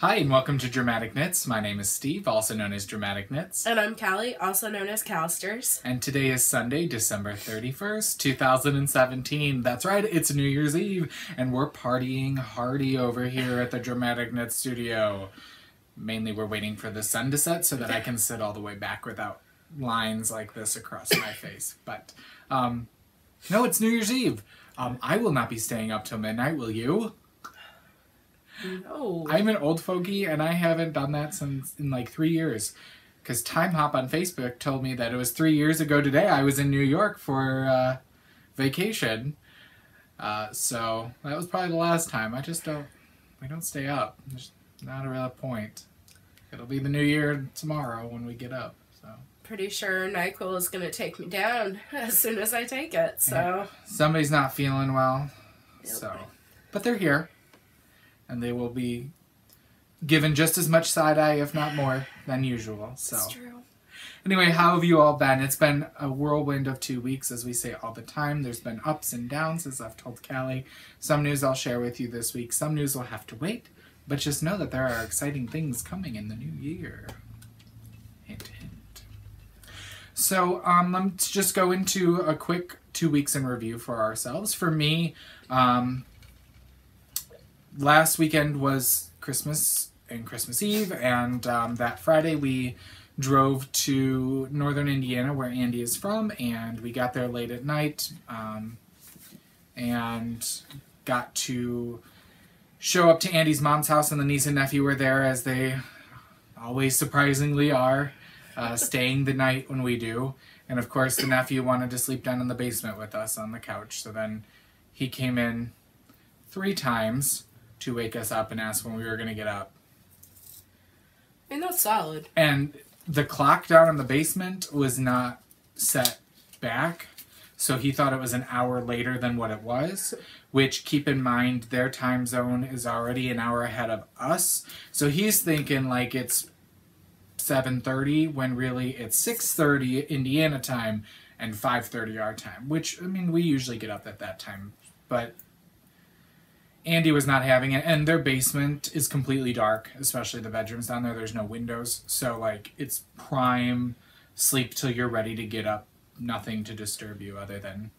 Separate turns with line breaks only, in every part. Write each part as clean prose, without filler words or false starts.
Hi and welcome to Dramatic Knits. My name is Steve, also known as Dramatic Knits.
And I'm Callie, also known as Calsters.
And today is Sunday, December 31st, 2017. That's right, it's New Year's Eve, and we're partying hardy over here at the Dramatic Knits studio. Mainly we're waiting for the sun to set so that I can sit all the way back without lines like this across my face. But, no, it's New Year's Eve. I will not be staying up till midnight, will you?
No.
I'm an old fogey, and I haven't done that since in like 3 years. Because Time Hop on Facebook told me that it was 3 years ago today I was in New York for vacation. So that was probably the last time. We don't stay up. There's not a real point. It'll be the new year tomorrow when we get up. So
Pretty sure NyQuil is going to take me down as soon as I take it, so.
yeah. Somebody's not feeling well.
Yep.
So, but they're here. And they will be given just as much side-eye, if not more, than usual. So.
That's true.
Anyway, how have you all been? It's been a whirlwind of 2 weeks, as we say all the time. There's been ups and downs, as I've told Callie. Some news I'll share with you this week. Some news will have to wait. But just know that there are exciting things coming in the new year. Hint, hint. So, let's just go into a quick 2 weeks in review for ourselves. For me, last weekend was Christmas and Christmas Eve, and that Friday we drove to northern Indiana, where Andy is from, and we got there late at night and got to show up to Andy's mom's house, and the niece and nephew were there, as they always surprisingly are, staying the night when we do. And of course the nephew wanted to sleep down in the basement with us on the couch, so then he came in 3 times to wake us up and ask when we were going to get up.
I mean, that's solid.
And the clock down in the basement was not set back, so he thought it was an hour later than what it was, which, keep in mind, their time zone is already an hour ahead of us. So he's thinking like it's 7:30 when really it's 6:30 Indiana time and 5:30 our time, which, I mean, we usually get up at that time, but Andy was not having it, and their basement is completely dark, especially the bedrooms down there. There's no windows, so like it's prime sleep till you're ready to get up. Nothing to disturb you other than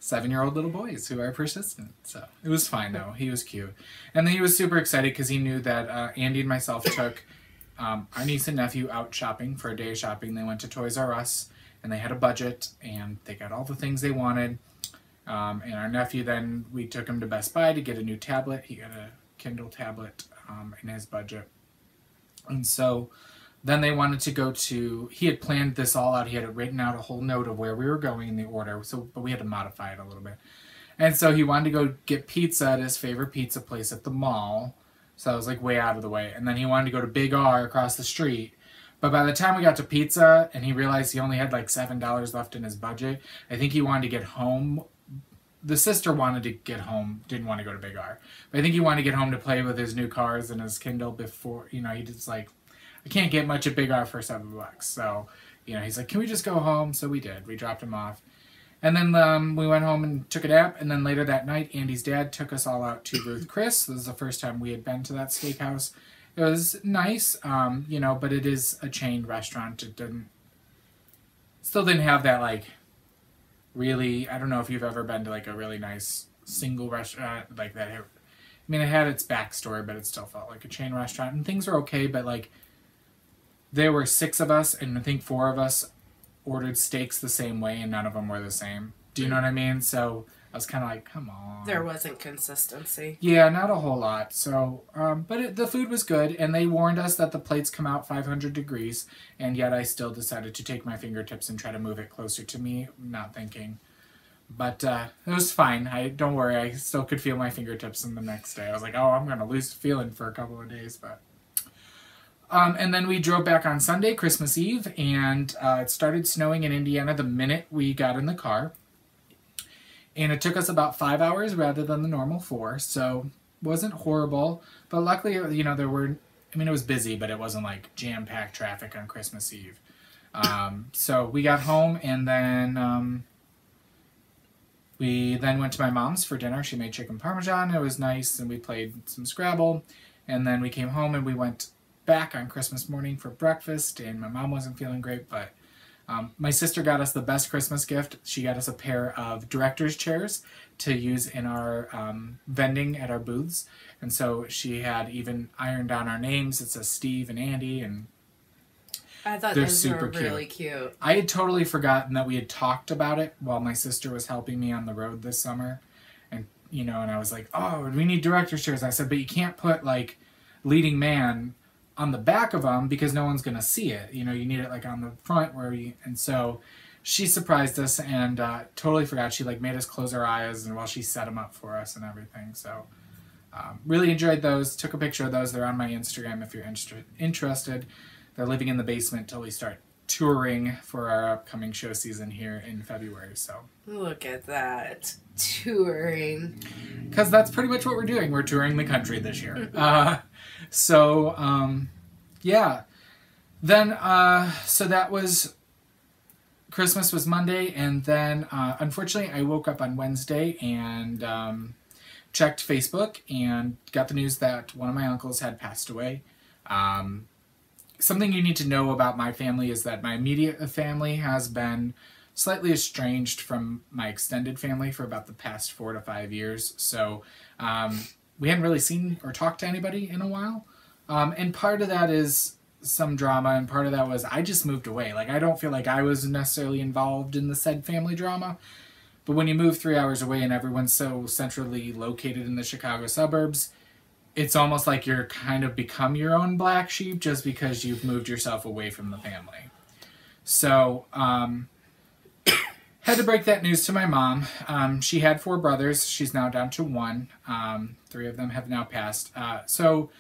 7-year-old little boys who are persistent. So it was fine though. He was cute, and then he was super excited because he knew that Andy and myself took our niece and nephew out shopping for a day of shopping. They went to Toys R Us, and they had a budget, and they got all the things they wanted. And our nephew, then we took him to Best Buy to get a new tablet. He got a Kindle tablet in his budget. And so then they wanted to go to, he had planned this all out. He had it written out, a whole note of where we were going in the order. So, but we had to modify it a little bit. And so he wanted to go get pizza at his favorite pizza place at the mall. So I was like way out of the way. And then he wanted to go to Big R across the street. But by the time we got to pizza and he realized he only had like $7 left in his budget, I think he wanted to get home. The sister wanted to get home, didn't want to go to Big R. But I think he wanted to get home to play with his new cars and his Kindle before, you know, he just like, I can't get much at Big R for $7. So, you know, he's like, can we just go home? So we did. We dropped him off. And then we went home and took a nap. And then later that night, Andy's dad took us all out to Ruth Chris. This is the first time we had been to that steakhouse. It was nice, you know, but it is a chain restaurant. It still didn't have that, like, really, I don't know if you've ever been to like a really nice single restaurant like that. I mean, it had its backstory, but it still felt like a chain restaurant, and things were okay, but like there were 6 of us, and I think 4 of us ordered steaks the same way, and none of them were the same. Do you know what I mean? So I was kind of like, come on.
There wasn't consistency.
Yeah, not a whole lot. So, but the food was good, and they warned us that the plates come out 500 degrees, and yet I still decided to take my fingertips and try to move it closer to me, not thinking. But it was fine. Don't worry, I still could feel my fingertips in the next day. I was like, oh, I'm going to lose feeling for a couple of days, but... and then we drove back on Sunday, Christmas Eve, and it started snowing in Indiana the minute we got in the car. And it took us about 5 hours rather than the normal 4, so wasn't horrible. But luckily, you know, it was busy, but it wasn't like jam-packed traffic on Christmas Eve. So we got home, and then we then went to my mom's for dinner. She made chicken parmesan. It was nice, and we played some Scrabble. And then we came home and we went back on Christmas morning for breakfast, and my mom wasn't feeling great, but my sister got us the best Christmas gift. She got us a pair of director's chairs to use in our vending at our booths. And so she had even ironed down our names. It says Steve and Andy, and
I thought
they're
those
super
were really cute.
I had totally forgotten that we had talked about it while my sister was helping me on the road this summer. And, you know, and I was like, oh, we need director's chairs. I said, but you can't put, like, leading man on the back of them because no one's going to see it. You know, you need it, like, on the front where we... And so she surprised us and totally forgot. She, like, made us close our eyes and while she set them up for us and everything. So really enjoyed those. Took a picture of those. They're on my Instagram if you're interested. They're living in the basement till we start touring for our upcoming show season here in February. So
Look at that. Touring.
Because that's pretty much what we're doing. We're touring the country this year. Yeah. Then, so that was... Christmas was Monday, and then, unfortunately, I woke up on Wednesday and checked Facebook and got the news that one of my uncles had passed away. Something you need to know about my family is that my immediate family has been slightly estranged from my extended family for about the past 4 to 5 years. So we hadn't really seen or talked to anybody in a while. And part of that is some drama, and part of that was I just moved away. Like, I don't feel like I was necessarily involved in the said family drama. But when you move 3 hours away and everyone's so centrally located in the Chicago suburbs, it's almost like you're kind of become your own black sheep just because you've moved yourself away from the family. So, had to break that news to my mom. She had 4 brothers. She's now down to 1. 3 of them have now passed. So,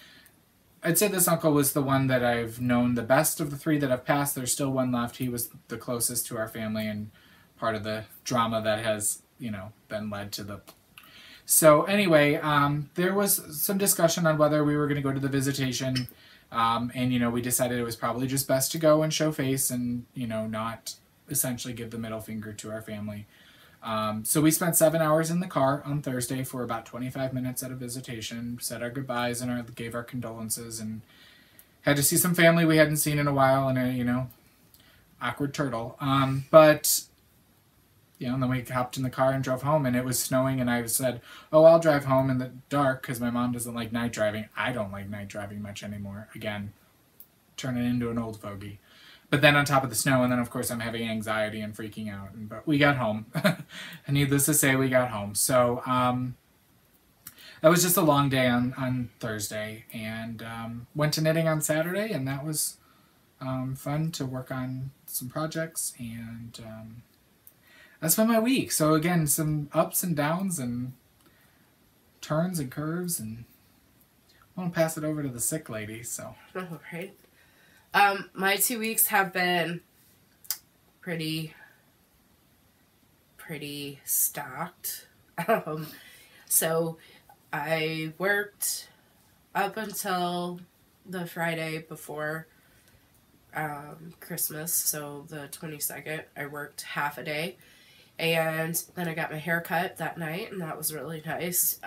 I'd say this uncle was the one that I've known the best of the 3 that have passed. There's still 1 left. He was the closest to our family and part of the drama that has, you know, been led to the... So anyway, there was some discussion on whether we were going to go to the visitation, and, you know, we decided it was probably just best to go and show face and, you know, not essentially give the middle finger to our family. So we spent 7 hours in the car on Thursday for about 25 minutes at a visitation, said our goodbyes and gave our condolences, and had to see some family we hadn't seen in a while, and a, you know, awkward turtle. But... You know, and then we hopped in the car and drove home, and it was snowing, and I said, oh, I'll drive home in the dark because my mom doesn't like night driving. I don't like night driving much anymore. Again, turning into an old fogey. But then on top of the snow, and then, of course, I'm having anxiety and freaking out. But we got home. And needless to say, we got home. So that was just a long day on Thursday, and went to knitting on Saturday, and that was fun to work on some projects, and... that's been my week. So again, some ups and downs and turns and curves, and I want to pass it over to the sick lady. So,
All right. My 2 weeks have been pretty stocked. So I worked up until the Friday before Christmas, so the 22nd. I worked half a day. And then I got my hair cut that night, and that was really nice.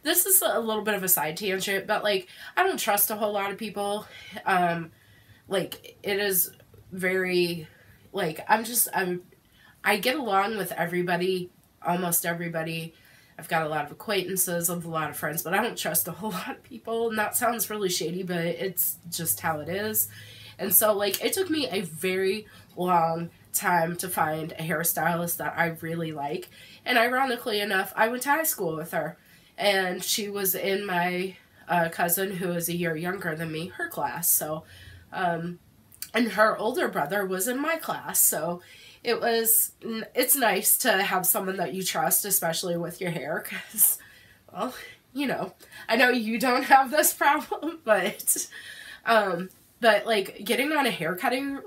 This is a little bit of a side tangent, but, like, I don't trust a whole lot of people. It is very, like, I get along with everybody, almost everybody. I've got a lot of acquaintances, I've a lot of friends, but I don't trust a whole lot of people, and that sounds really shady, but it's just how it is. And so, like, it took me a very long time to find a hairstylist that I really like. And ironically enough, I went to high school with her. And she was in my cousin, who is a year younger than me, her class. So, and her older brother was in my class. So it's nice to have someone that you trust, especially with your hair. Because, well, you know, I know you don't have this problem, but... But, like, getting on a hair cutting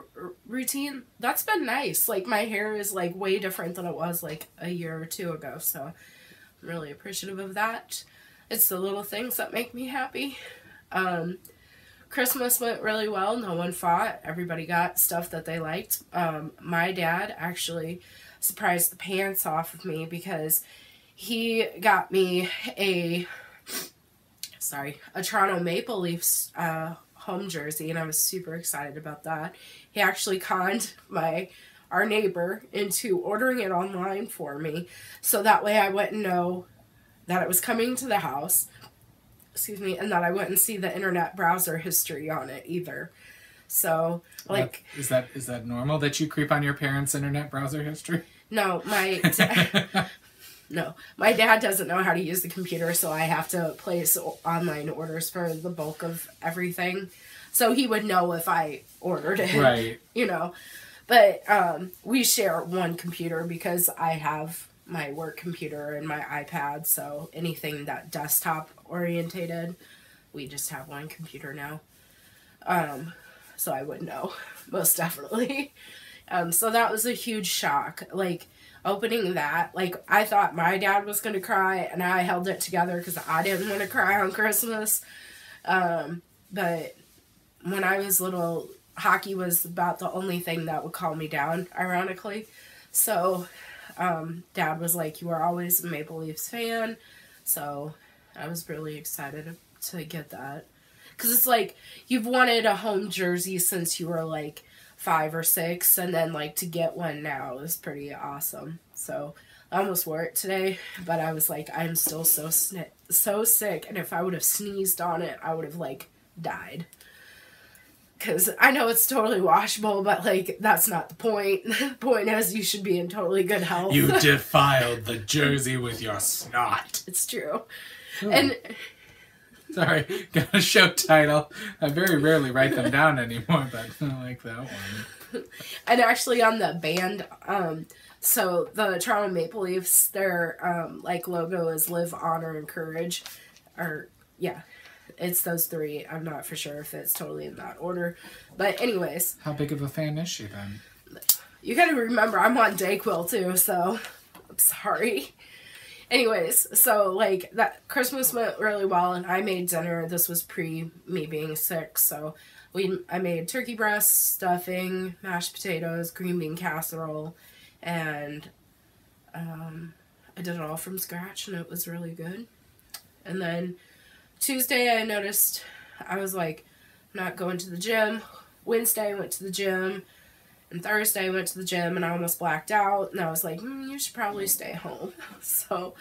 routine, that's been nice. Like, my hair is, like, way different than it was, like, a year or 2 ago. So, I'm really appreciative of that. It's the little things that make me happy. Christmas went really well. No one fought. Everybody got stuff that they liked. My dad actually surprised the pants off of me because he got me a a Toronto Maple Leafs home jersey, and I was super excited about that. He actually conned our neighbor into ordering it online for me, so that way I wouldn't know that it was coming to the house. Excuse me, and that I wouldn't see the internet browser history on it either. So, like...
Is that normal that you creep on your parents' internet browser history?
No, no, my dad doesn't know how to use the computer, so I have to place online orders for the bulk of everything. So he would know if I ordered it,
right?
You know. But we share one computer because I have my work computer and my iPad, so anything that desktop orientated, we just have one computer now. So I would know, most definitely. So that was a huge shock. Like, opening that, like, I thought my dad was going to cry, and I held it together because I didn't want to cry on Christmas. But when I was little, hockey was about the only thing that would calm me down, ironically. So, Dad was like, you were always a Maple Leafs fan. So, I was really excited to get that. Because it's like, you've wanted a home jersey since you were, like, 5 or 6, and then, like, to get one now is pretty awesome. So, I almost wore it today, but I was like, I'm still so sick, and if I would have sneezed on it, I would have, like, died. Because I know it's totally washable, but, like, that's not the point. The point is you should be in totally good health.
You defiled the jersey with your snot.
It's true.
Ooh.
And...
Sorry, got a show title. I very rarely write them down anymore, but I like that one.
And actually on the band, so the Toronto Maple Leafs, their, like, logo is Live, Honor, and Courage. Or, yeah, it's those 3. I'm not for sure if it's totally in that order. But anyways.
How big of a fan is she then?
You gotta remember, I'm on Dayquil too, so I'm sorry. Anyways, so, like, that Christmas went really well, and I made dinner. This was pre me being sick, so I made turkey breast, stuffing, mashed potatoes, green bean casserole, and I did it all from scratch, and it was really good. And then Tuesday, I noticed, I was like, I'm not going to the gym. Wednesday, I went to the gym. And Thursday I went to the gym and I almost blacked out. And I was like, you should probably stay home. So,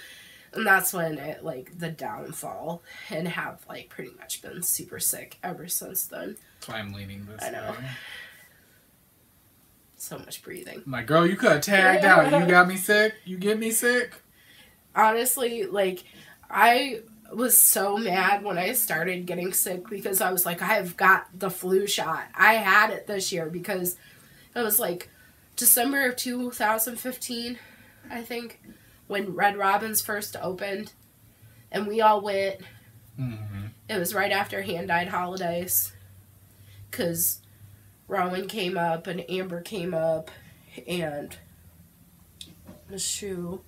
and that's when it, like, the downfall. And have, like, pretty much been super sick ever since then.
That's why I'm leaning this
way. I know.
way.
So much breathing.
My girl, you could have tagged out. You got me sick. You get me sick.
Honestly, like, I was so mad when I started getting sick because I was like, I have got the flu shot. I had it this year because... It was like December of 2015, I think, when Red Robin's first opened. And we all went.
Mm-hmm.
It was right after Hand-Dyed Holidays. Because Rowan came up and Amber came up and the shoe.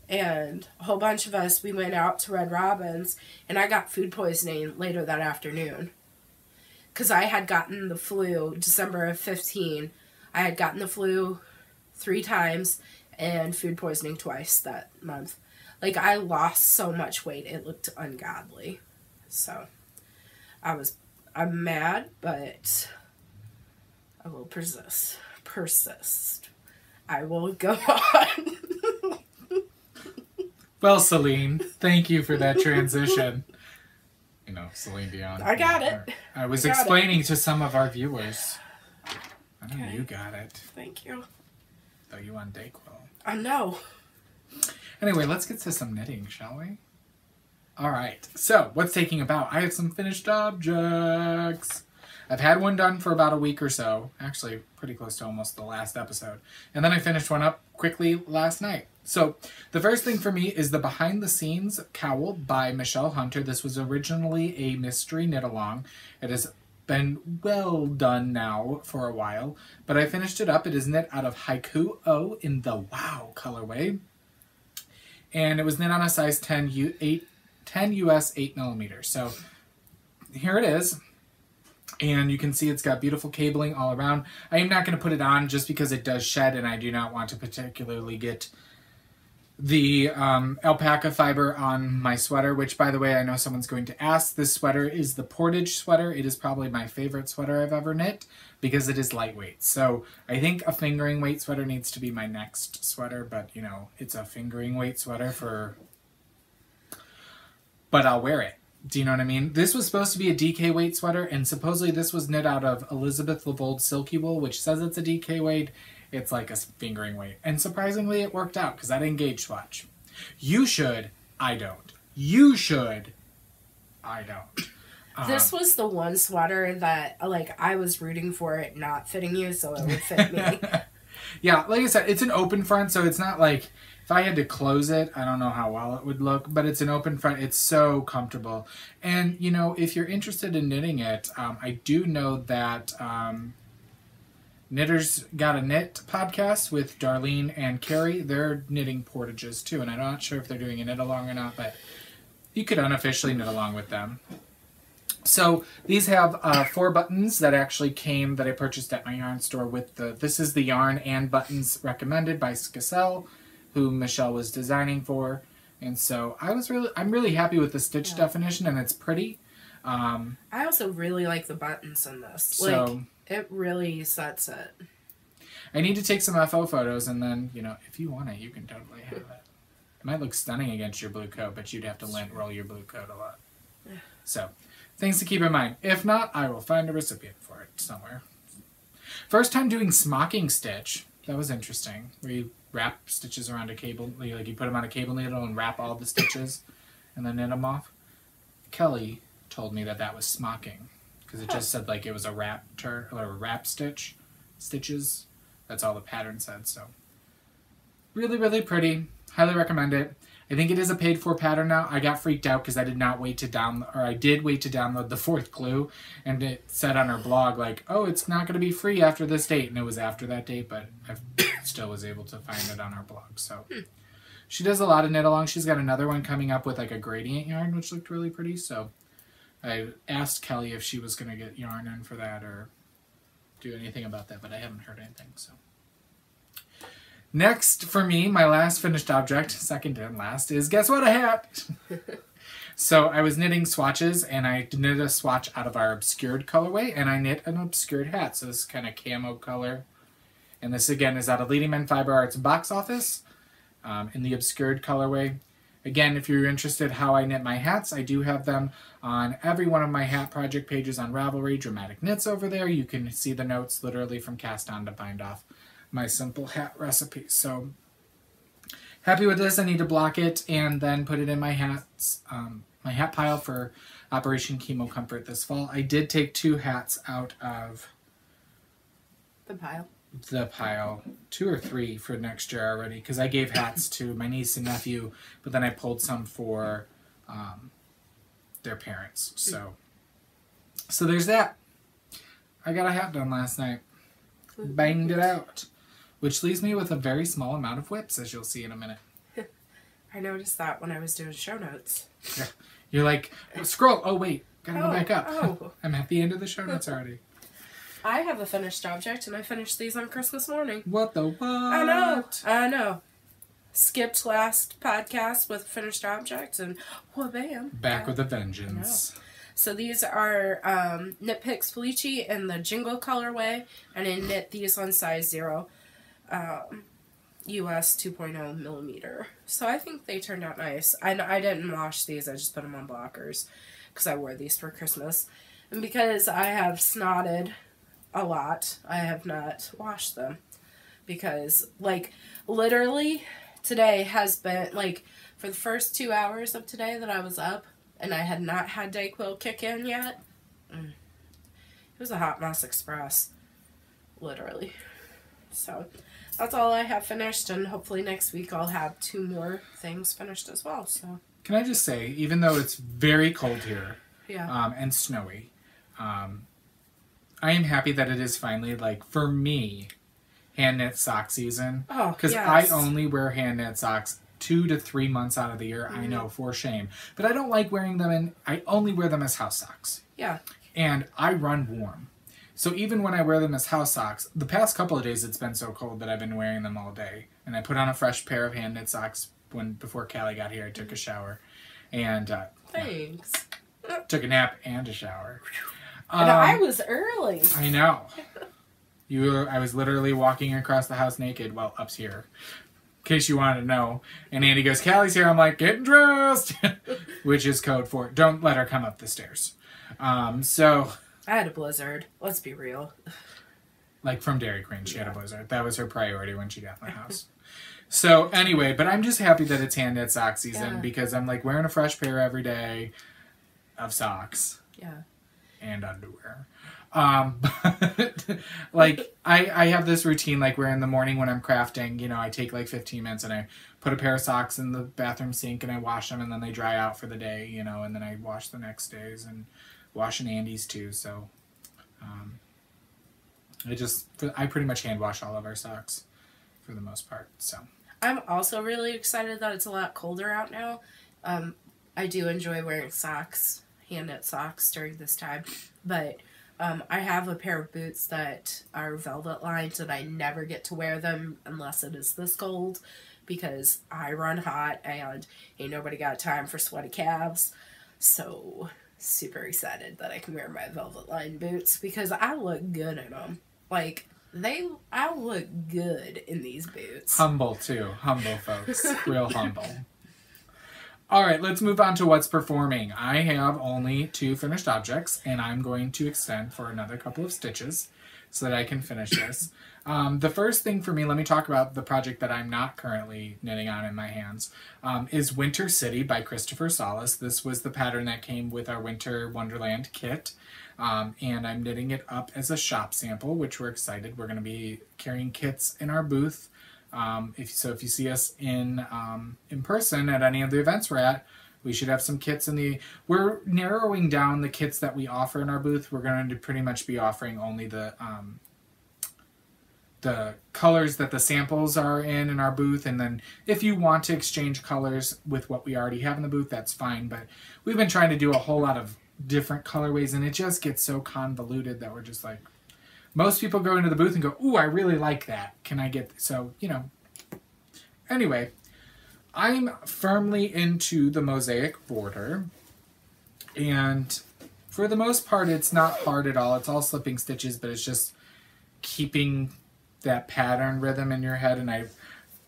And a whole bunch of us, we went out to Red Robin's. And I got food poisoning later that afternoon. Because I had gotten the flu December of 15. I had gotten the flu 3 times and food poisoning twice that month. Like, I lost so much weight, it looked ungodly. So, I'm mad, but I will persist. I will go on.
Well, Celine, thank you for that transition. You know, Celine Dion.
I got it.
I was explaining to some of our viewers. I know you got it.
Thank you.
Though you on Dayquil.
I know.
Anyway, let's get to some knitting, shall we? Alright, so what's taking about? I have some finished objects. I've had one done for about a week or so. Actually, pretty close to almost the last episode. And then I finished one up quickly last night. So, the first thing for me is the Behind the Scenes cowl by Michelle Hunter. This was originally a mystery knit-along. It has been well done now for a while, but I finished it up. It is knit out of Haiku O in the Wow colorway. And it was knit on a size 10 US 8mm. So, here it is. And you can see it's got beautiful cabling all around. I am not going to put it on just because it does shed, and I do not want to particularly get the alpaca fiber on my sweater, which, by the way, I know someone's going to ask. This sweater is the Portage sweater. It is probably my favorite sweater I've ever knit because it is lightweight. So I think a fingering weight sweater needs to be my next sweater, but, you know, it's a fingering weight sweater but I'll wear it. Do you know what I mean? This was supposed to be a DK weight sweater, and supposedly this was knit out of Elizabeth Lavold silky wool, which says it's a DK weight. It's like a fingering weight. And surprisingly, it worked out because I didn't gauge swatch. You should. I don't. You should. I don't.
This was the one sweater that, like, I was rooting for it not fitting you so it would fit me.
Yeah, like I said, it's an open front, so it's not like if I had to close it, I don't know how well it would look, but it's an open front. It's so comfortable. And, you know, if you're interested in knitting it, I do know that Knitters Gotta Knit podcast with Darlene and Carrie. They're knitting portages too, and I'm not sure if they're doing a knit along or not, but you could unofficially knit along with them. So these have 4 buttons that actually came that I purchased at my yarn store with this is the yarn and buttons recommended by Skacel, who Michelle was designing for. And so I'm really happy with the stitch definition, and it's pretty.
I also really like the buttons in this.
So,
like, it really sets it.
I need to take some FO photos, and then, you know, if you want it, you can totally have it. It might look stunning against your blue coat, but you'd have to lint roll your blue coat a lot. So, things to keep in mind. If not, I will find a recipient for it somewhere. First time doing smocking stitch. That was interesting. Where you wrap stitches around a cable, like you put them on a cable needle and wrap all the stitches and then knit them off. Kelly told me that was smocking because it just said like it was a wrap turn or a wrap stitches. That's all the pattern said. So really, really pretty. Highly recommend it. I think it is a paid for pattern now. I got freaked out because I did wait to download the 4th clue, and it said on her blog like, oh, it's not going to be free after this date, and it was after that date, but I still was able to find it on her blog. So she does a lot of knit along. She's got another one coming up with like a gradient yarn, which looked really pretty. So I asked Kelly if she was going to get yarn in for that or do anything about that, but I haven't heard anything. So. Next, for me, my last finished object, second and last, is, guess what, a hat! So I was knitting swatches, and I knit a swatch out of our obscured colorway, and I knit an obscured hat. So this kind of camo color. And this, again, is out of Lady Men Fiber Arts Box Office in the obscured colorway. Again, if you're interested how I knit my hats, I do have them on every one of my hat project pages on Ravelry, Dramatic Knits over there. You can see the notes literally from cast on to bind off. My simple hat recipe. So happy with this. I need to block it and then put it in my hats, my hat pile for Operation Chemo Comfort this fall. I did take 2 hats out of
the pile.
2 or 3 for next year already because I gave hats to my niece and nephew, but then I pulled some for their parents. So there's that. I got a hat done last night. Banged it out. Which leaves me with a very small amount of whips, as you'll see in a minute.
I noticed that when I was doing show notes.
Yeah. You're like, scroll. Oh, wait. Gotta go back up.
Oh.
I'm at the end of the show notes already.
I have a finished object, and I finished these on Christmas morning.
What the what?
I know. Skipped last podcast with finished objects, and bam.
Back with a vengeance.
So these are Knit Picks Felici in the Jingle colorway, and I knit these on size 0, US 2.0 millimeter. So I think they turned out nice. I didn't wash these, I just put them on blockers because I wore these for Christmas. And because I have snotted a lot, I have not washed them. Because, like, literally today has been, like, for the first 2 hours of today that I was up, and I had not had Dayquil kick in yet. It was a hot mess express. Literally. So, that's all I have finished, and hopefully next week I'll have 2 more things finished as well. So,
can I just say, even though it's very cold here and snowy, I am happy that it is finally, like, for me, hand knit sock season.
Oh,
because
yes.
I only wear hand knit socks 2 to 3 months out of the year. I know, for shame. But I don't like wearing them in, I only wear them as house socks.
Yeah.
And I run warm. So even when I wear them as house socks, the past couple of days it's been so cold that I've been wearing them all day. And I put on a fresh pair of hand knit socks before Callie got here, I took a shower. And
Thanks.
took a nap and a shower.
And I was early.
I know. I was literally walking across the house naked. Well, up's here. In case you wanted to know. And Andy goes, Callie's here. I'm like, getting dressed. Which is code for, don't let her come up the stairs. So.
I had a blizzard. Let's be real.
Like from Dairy Queen, she had a blizzard. That was her priority when she got in the house. So anyway, but I'm just happy that it's hand knit sock season because I'm like wearing a fresh pair every day of socks.
Yeah.
And underwear. But like I have this routine like where in the morning when I'm crafting, you know, I take like 15 minutes and I put a pair of socks in the bathroom sink and I wash them and then they dry out for the day, you know, and then I wash the next days and wash in Andy's too. So I pretty much hand wash all of our socks for the most part. So
I'm also really excited that it's a lot colder out now. I do enjoy wearing socks, hand knit socks during this time, but I have a pair of boots that are velvet lined and I never get to wear them unless it is this cold because I run hot and ain't nobody got time for sweaty calves. So super excited that I can wear my velvet lined boots because I look good in them. Like, I look good in these boots.
Humble, too. Humble, folks. Real humble. All right, let's move on to what's performing. I have only 2 finished objects, and I'm going to extend for another couple of stitches so that I can finish this. The first thing for me, let me talk about the project that I'm not currently knitting on in my hands, is Winter City by Christopher Solis. This was the pattern that came with our Winter Wonderland kit. And I'm knitting it up as a shop sample, which we're excited. We're going to be carrying kits in our booth. If you see us in person at any of the events we're at, we should have some kits we're narrowing down the kits that we offer in our booth. We're going to pretty much be offering only the colors that the samples are in our booth. And then if you want to exchange colors with what we already have in the booth, that's fine. But we've been trying to do a whole lot of different colorways and it just gets so convoluted that we're just like, most people go into the booth and go, ooh, I really like that. Can I get, so, you know, anyway, I'm firmly into the mosaic border and for the most part, it's not hard at all. It's all slipping stitches, but it's just keeping that pattern rhythm in your head. And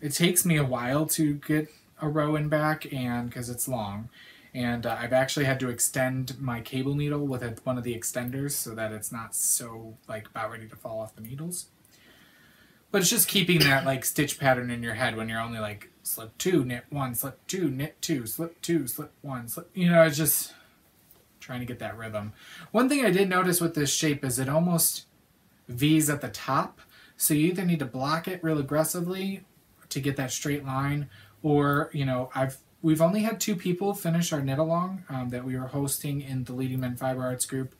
it takes me a while to get a row in back and because it's long. And I've actually had to extend my cable needle with one of the extenders so that it's not so, like, about ready to fall off the needles. But it's just keeping that, like, stitch pattern in your head when you're only, like, slip 2, knit 1, slip 2, knit 2, slip 2, slip 1, slip... You know, it's just trying to get that rhythm. One thing I did notice with this shape is it almost V's at the top. So you either need to block it real aggressively to get that straight line, or, you know, We've only had 2 people finish our knit along that we were hosting in the Leading Men Fiber Arts group.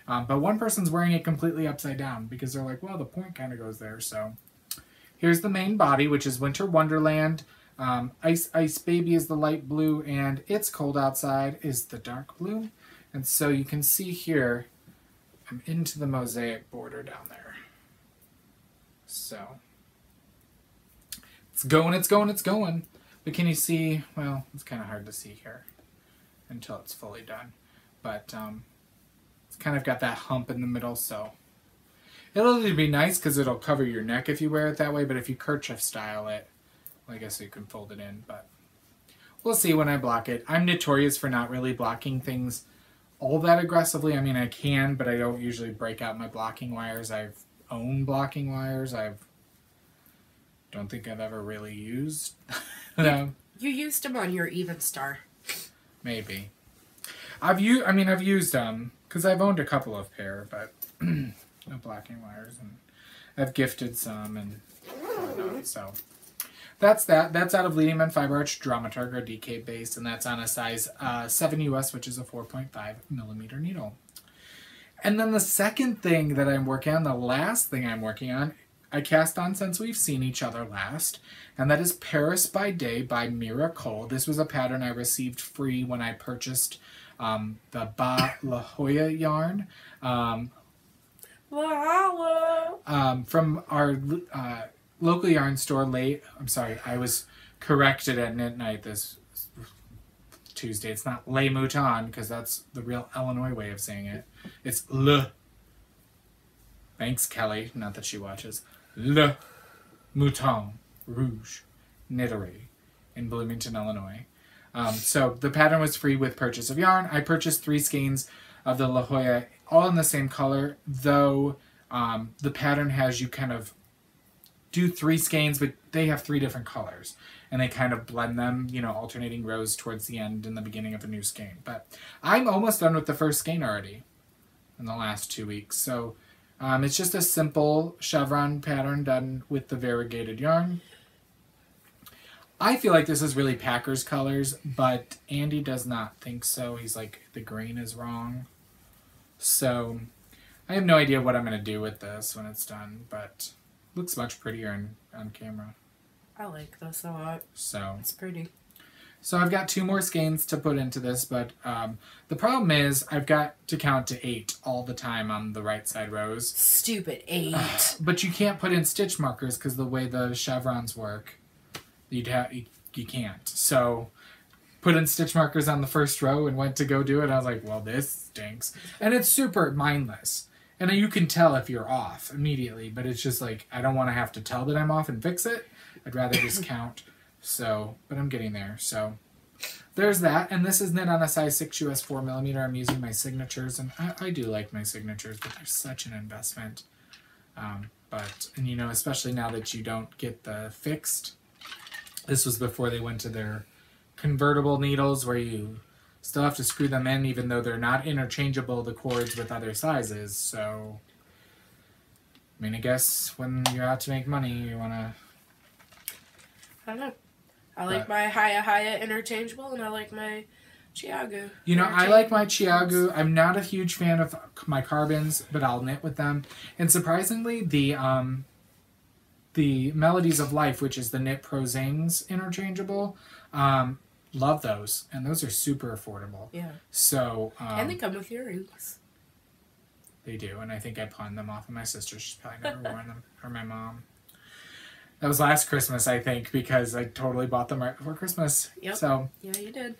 But one person's wearing it completely upside down because they're like, well, the point kind of goes there. So here's the main body, which is Winter Wonderland. Ice Baby is the light blue, and It's Cold Outside is the dark blue. And so you can see here, I'm into the mosaic border down there. So it's going, it's going, it's going. But can you see, well, it's kind of hard to see here until it's fully done. But it's kind of got that hump in the middle, so it'll either be nice because it'll cover your neck if you wear it that way, but if you kerchief style it, well, I guess you can fold it in, but we'll see when I block it. I'm notorious for not really blocking things all that aggressively. I mean, I can, but I don't usually break out my blocking wires. I've owned blocking wires. Don't think I've ever really used them.
You used them on your Even Star.
Maybe. I've used them because I've owned a couple of pair, but no blocking wires, and I've gifted some and whatnot. So that's that. That's out of Leading Men Fiber Arts Dramaturg or DK base, and that's on a size 7 US, which is a 4.5 millimeter needle. And then the second thing that I'm working on, the last thing I'm working on, I cast on since we've seen each other last, and that is Paris by Day by Mira Cole. This was a pattern I received free when I purchased the Ba La Jolla yarn from our local yarn store. I was corrected at knit night this Tuesday. It's not Le Mouton, because that's the real Illinois way of saying it. It's Le. Thanks, Kelly. Not that she watches. Le Mouton Rouge Knittery in Bloomington, Illinois. So the pattern was free with purchase of yarn. I purchased 3 skeins of the La Jolla, all in the same color, though the pattern has you kind of do 3 skeins, but they have 3 different colors. And they kind of blend them, you know, alternating rows towards the end and the beginning of a new skein. But I'm almost done with the first skein already in the last 2 weeks. So it's just a simple chevron pattern done with the variegated yarn. I feel like this is really Packers colors, but Andy does not think so. He's like, the grain is wrong. So I have no idea what I'm going to do with this when it's done, but it looks much prettier on camera.
I like this a lot.
So
it's pretty.
So I've got 2 more skeins to put into this, but the problem is I've got to count to 8 all the time on the right side rows.
Stupid 8.
But you can't put in stitch markers because the way the chevrons work, you can't. So put in stitch markers on the first row and went to go do it. I was like, well, this stinks. And it's super mindless. And you can tell if you're off immediately, but it's just like, I don't want to have to tell that I'm off and fix it. I'd rather just count. So, but I'm getting there. So there's that. And this is knit on a size 6 US 4mm. I'm using my signatures, and I do like my signatures, but they're such an investment. And you know, especially now that you don't get the fixed. This was before they went to their convertible needles where you still have to screw them in even though they're not interchangeable, the cords, with other sizes. So, I mean, I guess when you're out to make money, you want to...
I don't know. I like my Haya interchangeable, and I like my Chiagu.
You know, I like my Chiagu. I'm not a huge fan of my carbons, but I'll knit with them. And surprisingly, the Melodies of Life, which is the Knit Pro Zings interchangeable, love those. And those are super affordable.
Yeah.
So,
and they come with earrings.
They do, and I think I pawned them off of my sister. She's probably never worn them. Or my mom. That was last Christmas, I think, because I totally bought them right before Christmas.
Yep.
So,
yeah, you did.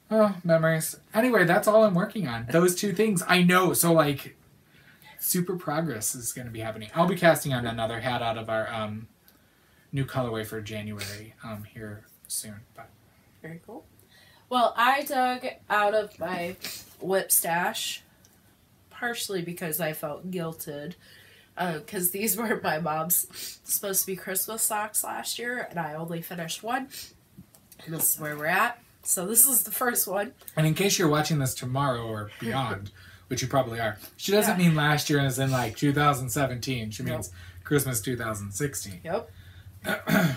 Oh, memories. Anyway, that's all I'm working on. Those 2 things. I know. So, like, super progress is going to be happening. I'll be casting on another hat out of our new colorway for January here soon. But
very cool. Well, I dug out of my whip stash, partially because I felt guilted. Because these were my mom's supposed to be Christmas socks last year, and I only finished 1. And this is where we're at. So this is the first one.
And in case you're watching this tomorrow or beyond, which you probably are, she doesn't mean last year as in like 2017. She means Christmas 2016.
Yep. I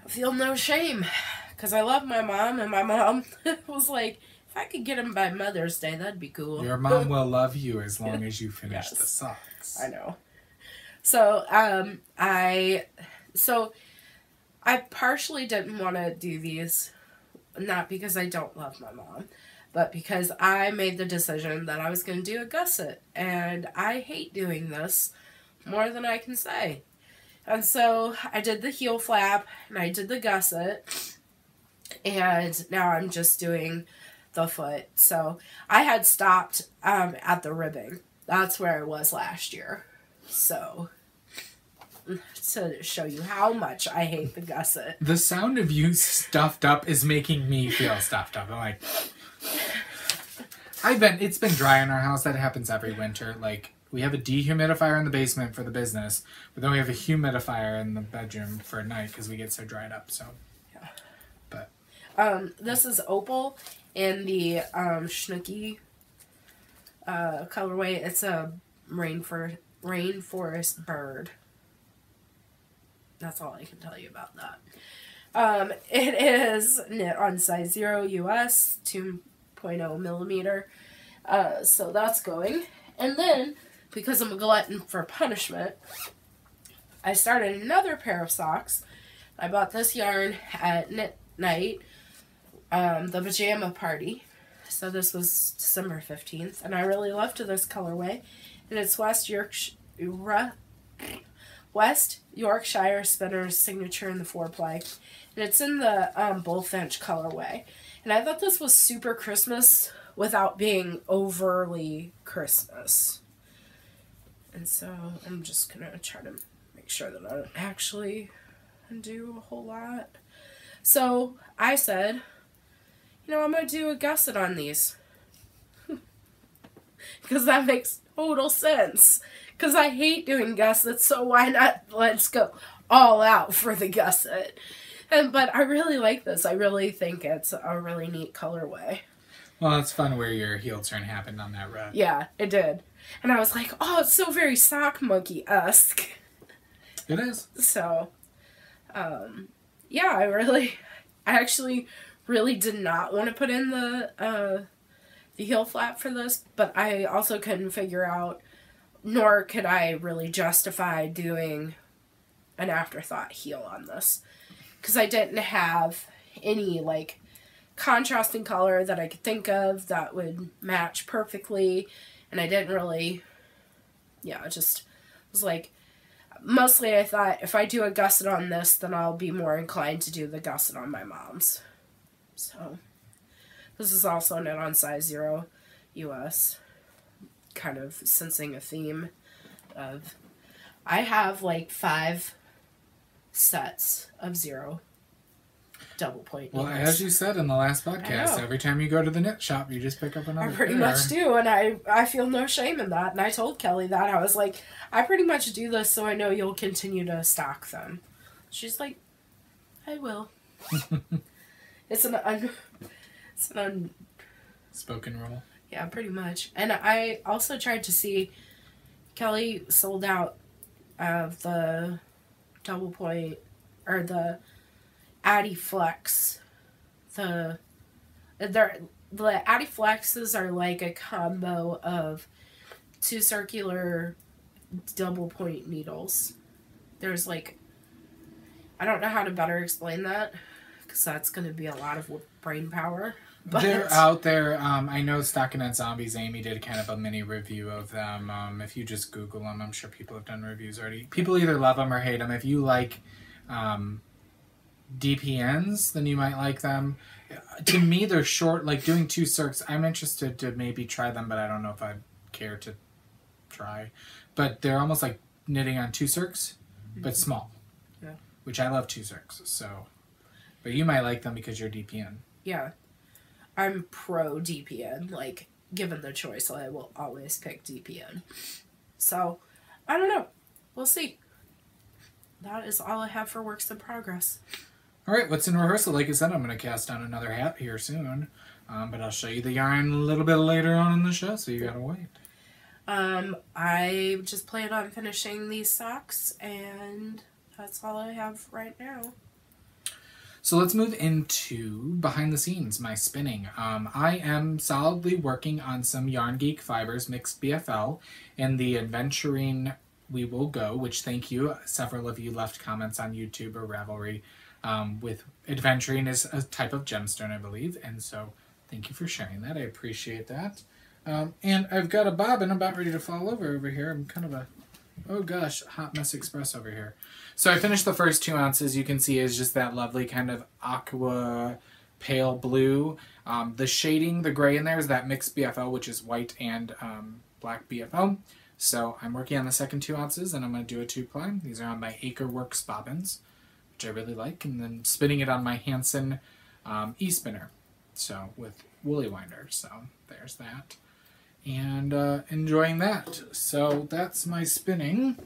feel no shame, because I love my mom, and my mom was like, if I could get them by Mother's Day, that'd be cool.
Your mom will love you as long as you finish the socks.
I know. So, I partially didn't want to do these, not because I don't love my mom, but because I made the decision that I was going to do a gusset, and I hate doing this more than I can say. And so I did the heel flap, and I did the gusset, and now I'm just doing the foot. So I had stopped at the ribbing. That's where I was last year. So, to show you how much I hate the gusset.
The sound of you stuffed up is making me feel stuffed up. I'm like, it's been dry in our house. That happens every winter. Like, we have a dehumidifier in the basement for the business, but then we have a humidifier in the bedroom for at night because we get so dried up. So,
yeah.
But
this is Opal in the Schnooky colorway. It's a rainforest bird. That's all I can tell you about that. It is knit on size 0 US 2.0 millimeter. So that's going. And then, because I'm a glutton for punishment, I started another pair of socks. I bought this yarn at Knit Night, the pajama party. So this was December 15th, and I really loved this colorway. And it's West Yorkshire Spinner's signature in the 4-ply. And it's in the Bullfinch colorway. And I thought this was super Christmas without being overly Christmas. And so I'm just going to try to make sure that I don't actually do a whole lot. So I said, I'm going to do a gusset on these. Because that makes total sense. Because I hate doing gussets, so why not let's go all out for the gusset. But I really like this. I really think it's a really neat colorway.
Well, it's fun where your heel turn happened on that rug.
Yeah, it did. And I was like, oh, it's so very Sock Monkey-esque.
It is.
So, yeah, I actually really did not want to put in the heel flap for this, but I also couldn't figure out, nor could I really justify doing an afterthought heel on this. Because I didn't have any, like, contrasting color that I could think of that would match perfectly. And I didn't really, it just was like, mostly I thought if I do a gusset on this, then I'll be more inclined to do the gusset on my mom's. So, this is also knit on size 0 US. Kind of sensing a theme of, I have like 5 sets of 0 double point
Well,
needles.
as you said in the last podcast, every time you go to the knit shop, you just pick up another
I pretty
pair.
much do, and I feel no shame in that. And I told Kelly that. I was like, I pretty much do this so I know you'll continue to stock them. She's like, I will. It's an
spoken rule.
Yeah, pretty much. And I also tried to see, Kelly sold out of the double point, or the Addy Flex. The Addy Flexes are like a combo of 2 circular double point needles. There's like, I don't know how to better explain that, because that's going to be a lot of brain power. But
they're out there. I know Stockinette Zombies, Amy did kind of a mini review of them. If you just Google them, I'm sure people have done reviews already. People either love them or hate them. If you like DPNs, then you might like them. To me, they're short, like doing 2 circs. I'm interested to maybe try them, but I don't know if I'd care to try. But they're almost like knitting on 2 circs, but small.
Yeah.
Which I love 2 circs, so. But you might like them because you're DPN.
Yeah. I'm pro DPN. Like, given the choice, I will always pick DPN. So, I don't know. We'll see. That is all I have for works in progress.
All right, what's in rehearsal? Like I said, I'm going to cast on another hat here soon. But I'll show you the yarn a little bit later on in the show, so you got to wait.
I just plan on finishing these socks, and that's all I have right now.
So let's move into behind the scenes, my spinning. I am solidly working on some Yarn Geek Fibers mixed BFL in the Adventuring We Will Go, which thank you. Several of you left comments on YouTube or Ravelry with Adventuring is a type of gemstone, I believe. And so thank you for sharing that. I appreciate that. And I've got a bobbin about ready to fall over here. I'm kind of a, oh gosh, hot mess express over here. So I finished the first 2 ounces. You can see is just that lovely kind of aqua pale blue. The shading, the gray in there is that mixed BFL, which is white and black BFL. So I'm working on the second 2 ounces, and I'm going to do a 2-ply. These are on my Acre Works bobbins, which I really like, and then spinning it on my Hanson e-spinner, so with woolly winder. So there's that. And enjoying that. So that's my spinning.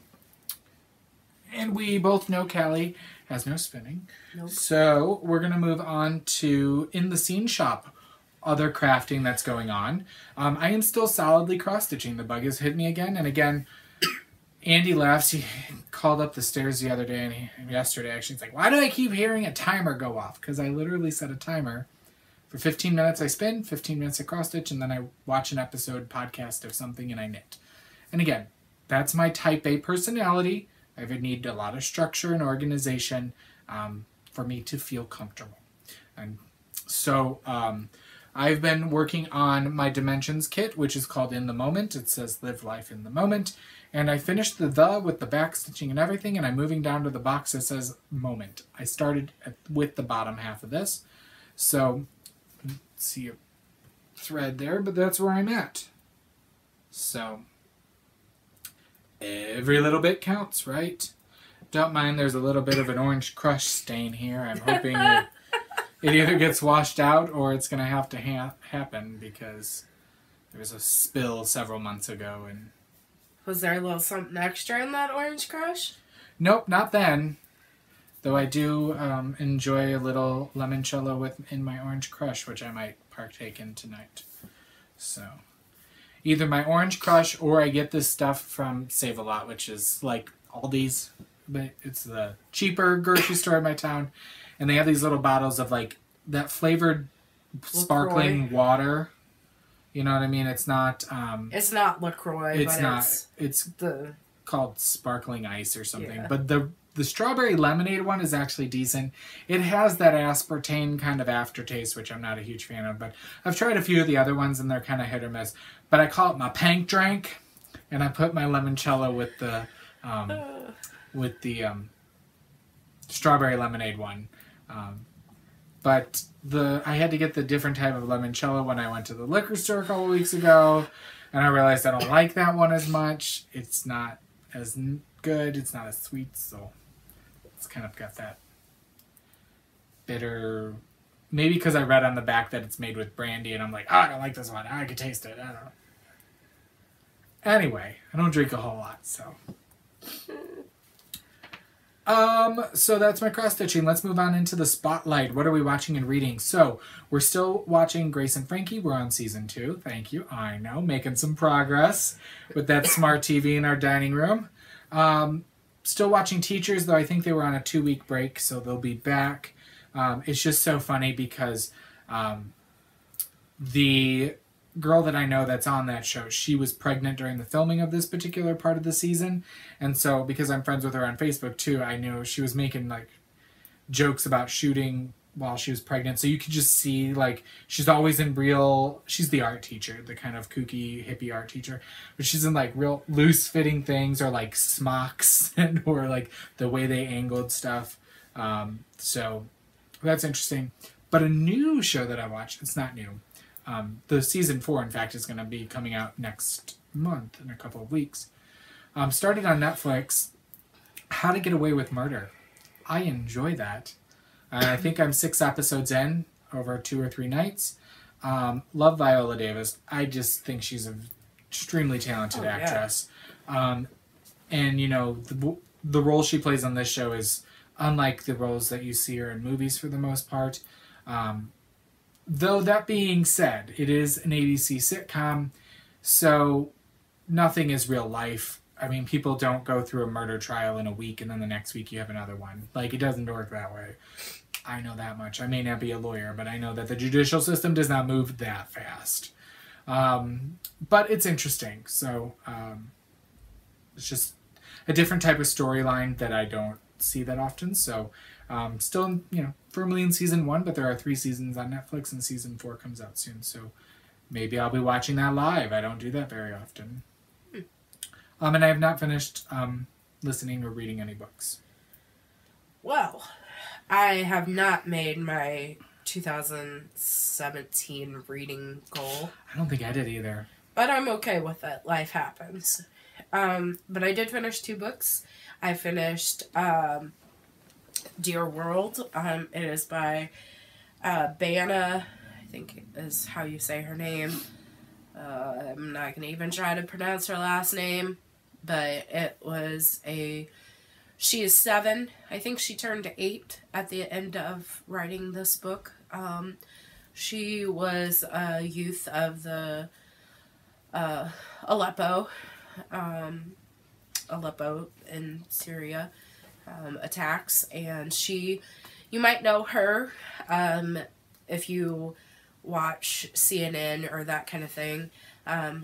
And we both know Callie has no spinning.
Nope.
So we're going to move on to In the Scene Shop, other crafting that's going on. I am still solidly cross-stitching. The bug has hit me again. And again, Andy laughs. He called up the stairs the other day, and yesterday actually, he's like, why do I keep hearing a timer go off? Because I literally set a timer. For 15 minutes I spin, 15 minutes I cross-stitch, and then I watch an episode podcast of something and I knit. And again, that's my type A personality. I would need a lot of structure and organization for me to feel comfortable. And so I've been working on my Dimensions kit, which is called In the Moment. It says Live Life in the Moment. And I finished the with the back stitching and everything, and I'm moving down to the box that says Moment. I started with the bottom half of this. So, see a thread there, but that's where I'm at. So, every little bit counts, right? Don't mind there's a little bit of an orange crush stain here. I'm hoping it either gets washed out or it's going to have to happen because there was a spill several months ago. And
was there a little something extra in that orange crush?
Nope, not then. Though I do enjoy a little limoncello in my orange crush, which I might partake in tonight. So, either my orange crush or I get this stuff from Save-A-Lot, which is like Aldi's, but it's the cheaper grocery store in my town. And they have these little bottles of like that flavored sparkling water. You know what I mean? It's not...
it's not LaCroix,
it's called sparkling ice or something. Yeah. But the strawberry lemonade one is actually decent. It has that aspartame kind of aftertaste, which I'm not a huge fan of. But I've tried a few of the other ones, and they're kind of hit or miss. But I call it my pank drink, and I put my limoncello with the strawberry lemonade one. But I had to get the different type of limoncello when I went to the liquor store a couple weeks ago, and I realized I don't like that one as much. It's not as good. It's not as sweet, so it's kind of got that bitter. Maybe because I read on the back that it's made with brandy, and I'm like, I don't like this one. I could taste it. I don't know. Anyway, I don't drink a whole lot, so. So that's my cross-stitching. Let's move on into the spotlight. What are we watching and reading? So, we're still watching Grace and Frankie. We're on season 2. Thank you. I know. Making some progress with that smart TV in our dining room. Still watching Teachers, though I think they were on a 2-week break, so they'll be back. It's just so funny because the girl that I know that's on that show, she was pregnant during the filming of this particular part of the season. And so, because I'm friends with her on Facebook too, I knew she was making like jokes about shooting while she was pregnant. So you could just see like she's always in she's the art teacher, the kind of kooky hippie art teacher, but she's in like real loose fitting things or like smocks and or like the way they angled stuff. So that's interesting. But a new show that I watched, it's not new. The season 4, in fact, is going to be coming out next month in a couple of weeks. Started on Netflix, How to Get Away with Murder. I enjoy that. I think I'm 6 episodes in over 2 or 3 nights. Love Viola Davis. I just think she's an extremely talented actress. Yeah. And, you know, the role she plays on this show is unlike the roles that you see her in movies for the most part. Though that being said, it is an ABC sitcom, so nothing is real life. I mean, people don't go through a murder trial in a week and then the next week you have another one. Like, it doesn't work that way. I know that much. I may not be a lawyer, but I know that the judicial system does not move that fast. But it's interesting. So, it's just a different type of storyline that I don't see that often. So, still, you know, firmly in season 1, but there are 3 seasons on Netflix, and season 4 comes out soon. So maybe I'll be watching that live. I don't do that very often. And I have not finished listening or reading any books.
Well, I have not made my 2017 reading goal.
I don't think I did either.
But I'm okay with it. Life happens. But I did finish 2 books. I finished Dear World. It is by Bana, I think is how you say her name. I'm not going to even try to pronounce her last name, but it was she is 7. I think she turned 8 at the end of writing this book. She was a youth of the Aleppo in Syria attacks, and you might know her if you watch CNN or that kind of thing.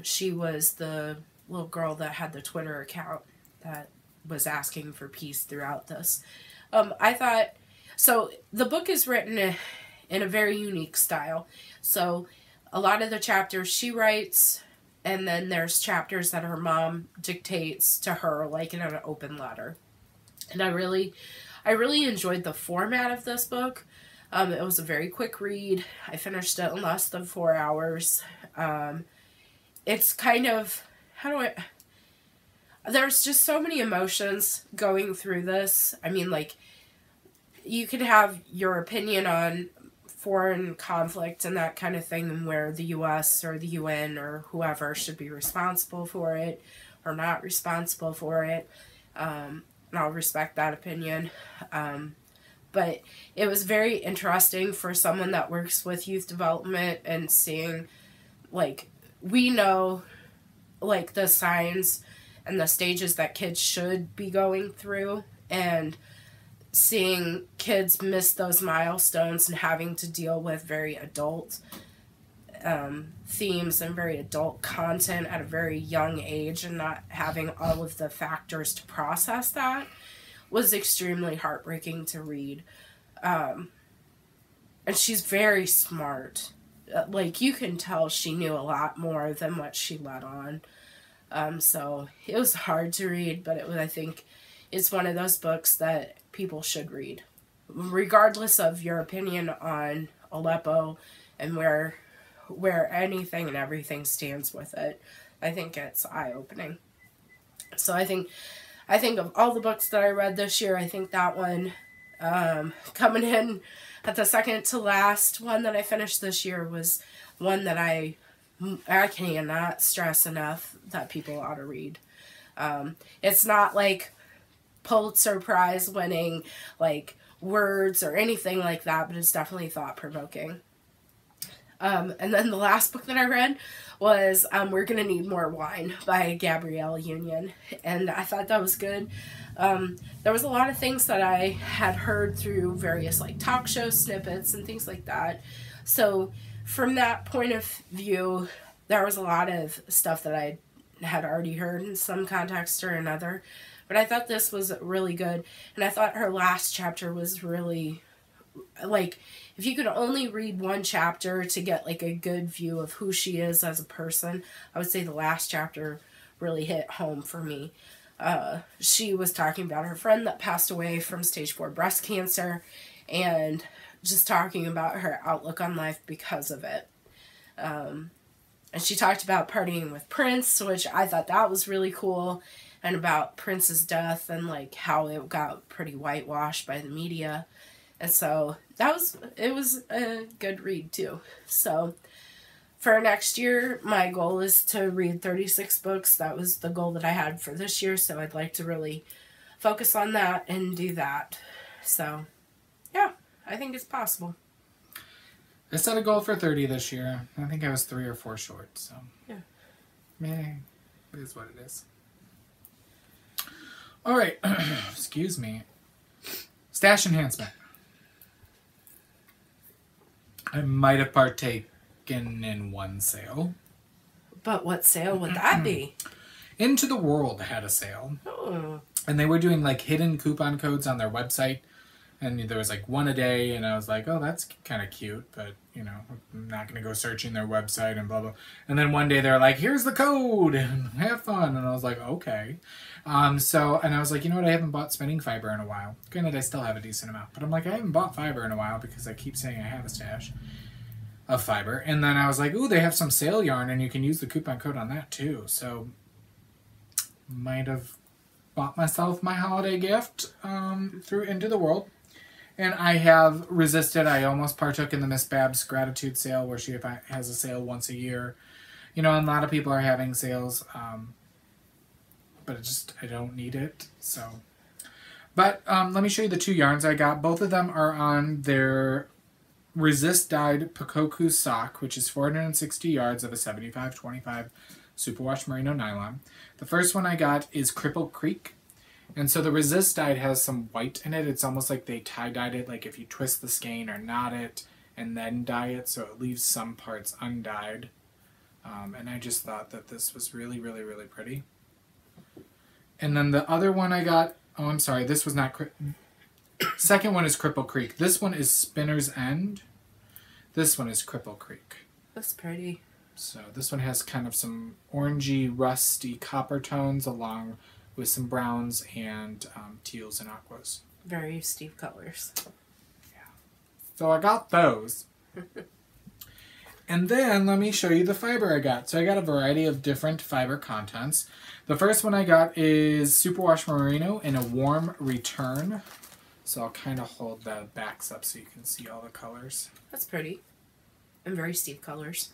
She was the little girl that had the Twitter account that was asking for peace throughout this. I thought, so the book is written in a very unique style. So a lot of the chapters she writes and then there's chapters that her mom dictates to her, like in an open letter. And I really enjoyed the format of this book. It was a very quick read. I finished it in less than 4 hours. It's kind of, there's just so many emotions going through this. I mean, like, you could have your opinion on foreign conflict and that kind of thing, and where the U.S. or the UN or whoever should be responsible for it or not responsible for it. And I'll respect that opinion. But it was very interesting for someone that works with youth development and seeing, like, we know, like, the signs and the stages that kids should be going through, and seeing kids miss those milestones and having to deal with very adult themes and very adult content at a very young age, and not having all of the factors to process that was extremely heartbreaking to read. And she's very smart. Like, you can tell she knew a lot more than what she let on. So it was hard to read, but I think it's one of those books that people should read, regardless of your opinion on Aleppo and where anything and everything stands with it. I think it's eye-opening. So I think of all the books that I read this year, I think that one, coming in at the second to last one that I finished this year, was one that I cannot stress enough that people ought to read. It's not like Pulitzer Prize winning, like, words or anything like that, but it's definitely thought-provoking. And then the last book that I read was We're Gonna Need More Wine by Gabrielle Union, and I thought that was good. There was a lot of things that I had heard through various, like, talk show snippets and things like that. So from that point of view, there was a lot of stuff that I had already heard in some context or another. But I thought this was really good. And I thought her last chapter was really, like, if you could only read one chapter to get, like, a good view of who she is as a person, I would say the last chapter really hit home for me. She was talking about her friend that passed away from stage 4 breast cancer, and just talking about her outlook on life because of it. And she talked about partying with Prince, which I thought that was really cool, and about Prince's death and, like, how it got pretty whitewashed by the media. And so it was a good read too. So for next year, my goal is to read 36 books. That was the goal that I had for this year, so I'd like to really focus on that and do that. So yeah, I think it's possible.
I set a goal for 30 this year. I think I was 3 or 4 short, so
yeah.
Meh, it is what it is. All right, excuse me. Stash enhancement. I might have partaken in one sale.
But what sale would that be?
Into the World had a sale.
Oh.
And they were doing, like, hidden coupon codes on their website. And there was, like, one a day, and I was like, oh, that's kind of cute, but, you know, I'm not going to go searching their website and blah, blah. And then one day they're like, here's the code, and have fun. And I was like, okay. And I was like, you know what, I haven't bought spinning fiber in a while. Granted, I still have a decent amount, but I'm like, I haven't bought fiber in a while because I keep saying I have a stash of fiber. And then I was like, ooh, they have some sale yarn, and you can use the coupon code on that, too. So, might have bought myself my holiday gift through Into the World. And I have resisted. I almost partook in the Miss Babs gratitude sale, where she has a sale once a year. You know, and a lot of people are having sales, but I don't need it. So, but let me show you the 2 yarns I got. Both of them are on their resist dyed Pakoku sock, which is 460 yards of a 75-25 superwash merino nylon. The first one I got is Cripple Creek. And so the resist dyed has some white in it. It's almost like they tie-dyed it, like if you twist the skein or knot it and then dye it, so it leaves some parts undyed. And I just thought that this was really, really, really pretty. And then the other one I got, oh, I'm sorry, this was not, second one is Cripple Creek. This one is Spinner's End. This one is Cripple Creek.
That's pretty.
So this one has kind of some orangey, rusty copper tones along with some browns and teals and aquas.
Very steep colors.
Yeah. So I got those. And then let me show you the fiber I got. So I got a variety of different fiber contents. The first one I got is Superwash Merino in a warm return. So I'll kind of hold the backs up so you can see all the colors.
That's pretty. And very steep colors.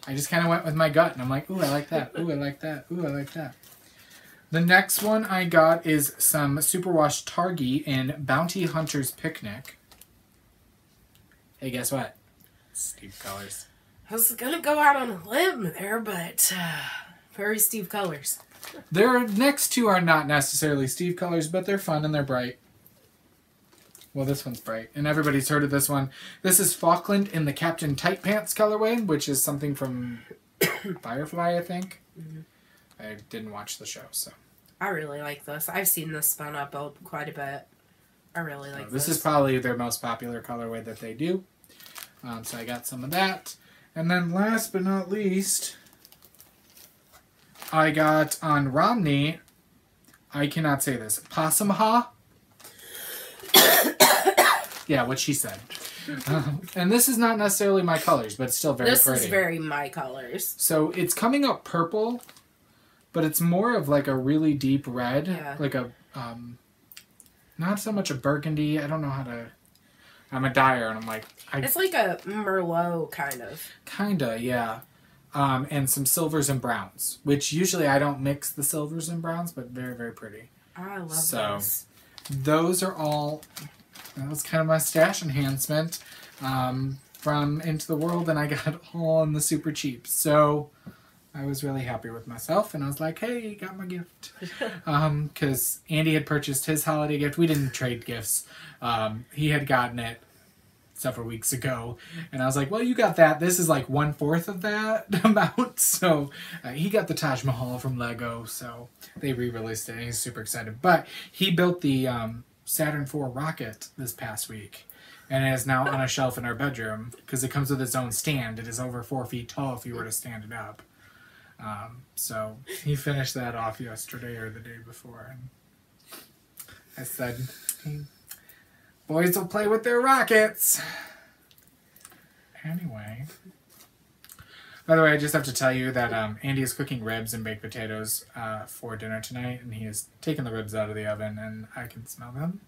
I just kind of went with my gut, and I'm like, ooh, I like that. Ooh, I like that. Ooh, I like that. The next one I got is some Superwash Targi in Bounty Hunter's Picnic. Hey, guess what? Steep colors.
I was going to go out on a limb there, but very steep colors.
Their next two are not necessarily steep colors, but they're fun and they're bright. Well, this one's bright, and everybody's heard of this one. This is Falkland in the Captain Tight Pants colorway, which is something from Firefly, I think. Mm-hmm. I didn't watch the show, so.
I really like this. I've seen this spun up quite a bit. I really like this.
This is probably their most popular colorway that they do. So I got some of that. And then last but not least, I got on Romney, I cannot say this, Possum Ha. Yeah, what she said. And this is not necessarily my colors, but it's still very pretty.
This is very my colors.
So it's coming up purple, but it's more of like a really deep red.
Yeah.
Like a, not so much a burgundy. I don't know how to, I'm a dyer and I'm like.
It's like a Merlot kind of.
Kinda, yeah. And some silvers and browns, which usually I don't mix the silvers and browns, but very, very pretty.
I love those.
Those are all, that was kind of my stash enhancement from Into the World, and I got all on the super cheap. So I was really happy with myself, and I was like, hey, got my gift. Because Andy had purchased his holiday gift. We didn't trade gifts. He had gotten it several weeks ago, and I was like, well, you got that. This is like 1/4 of that amount. So he got the Taj Mahal from Lego, so they re-released it, and he's super excited. But he built the Saturn IV rocket this past week, and it is now on a shelf in our bedroom because it comes with its own stand. It is over 4 feet tall if you were to stand it up. So he finished that off yesterday or the day before, and I said, hey, boys will play with their rockets. Anyway. By the way, I just have to tell you that Andy is cooking ribs and baked potatoes for dinner tonight, and he has taken the ribs out of the oven, and I can smell them.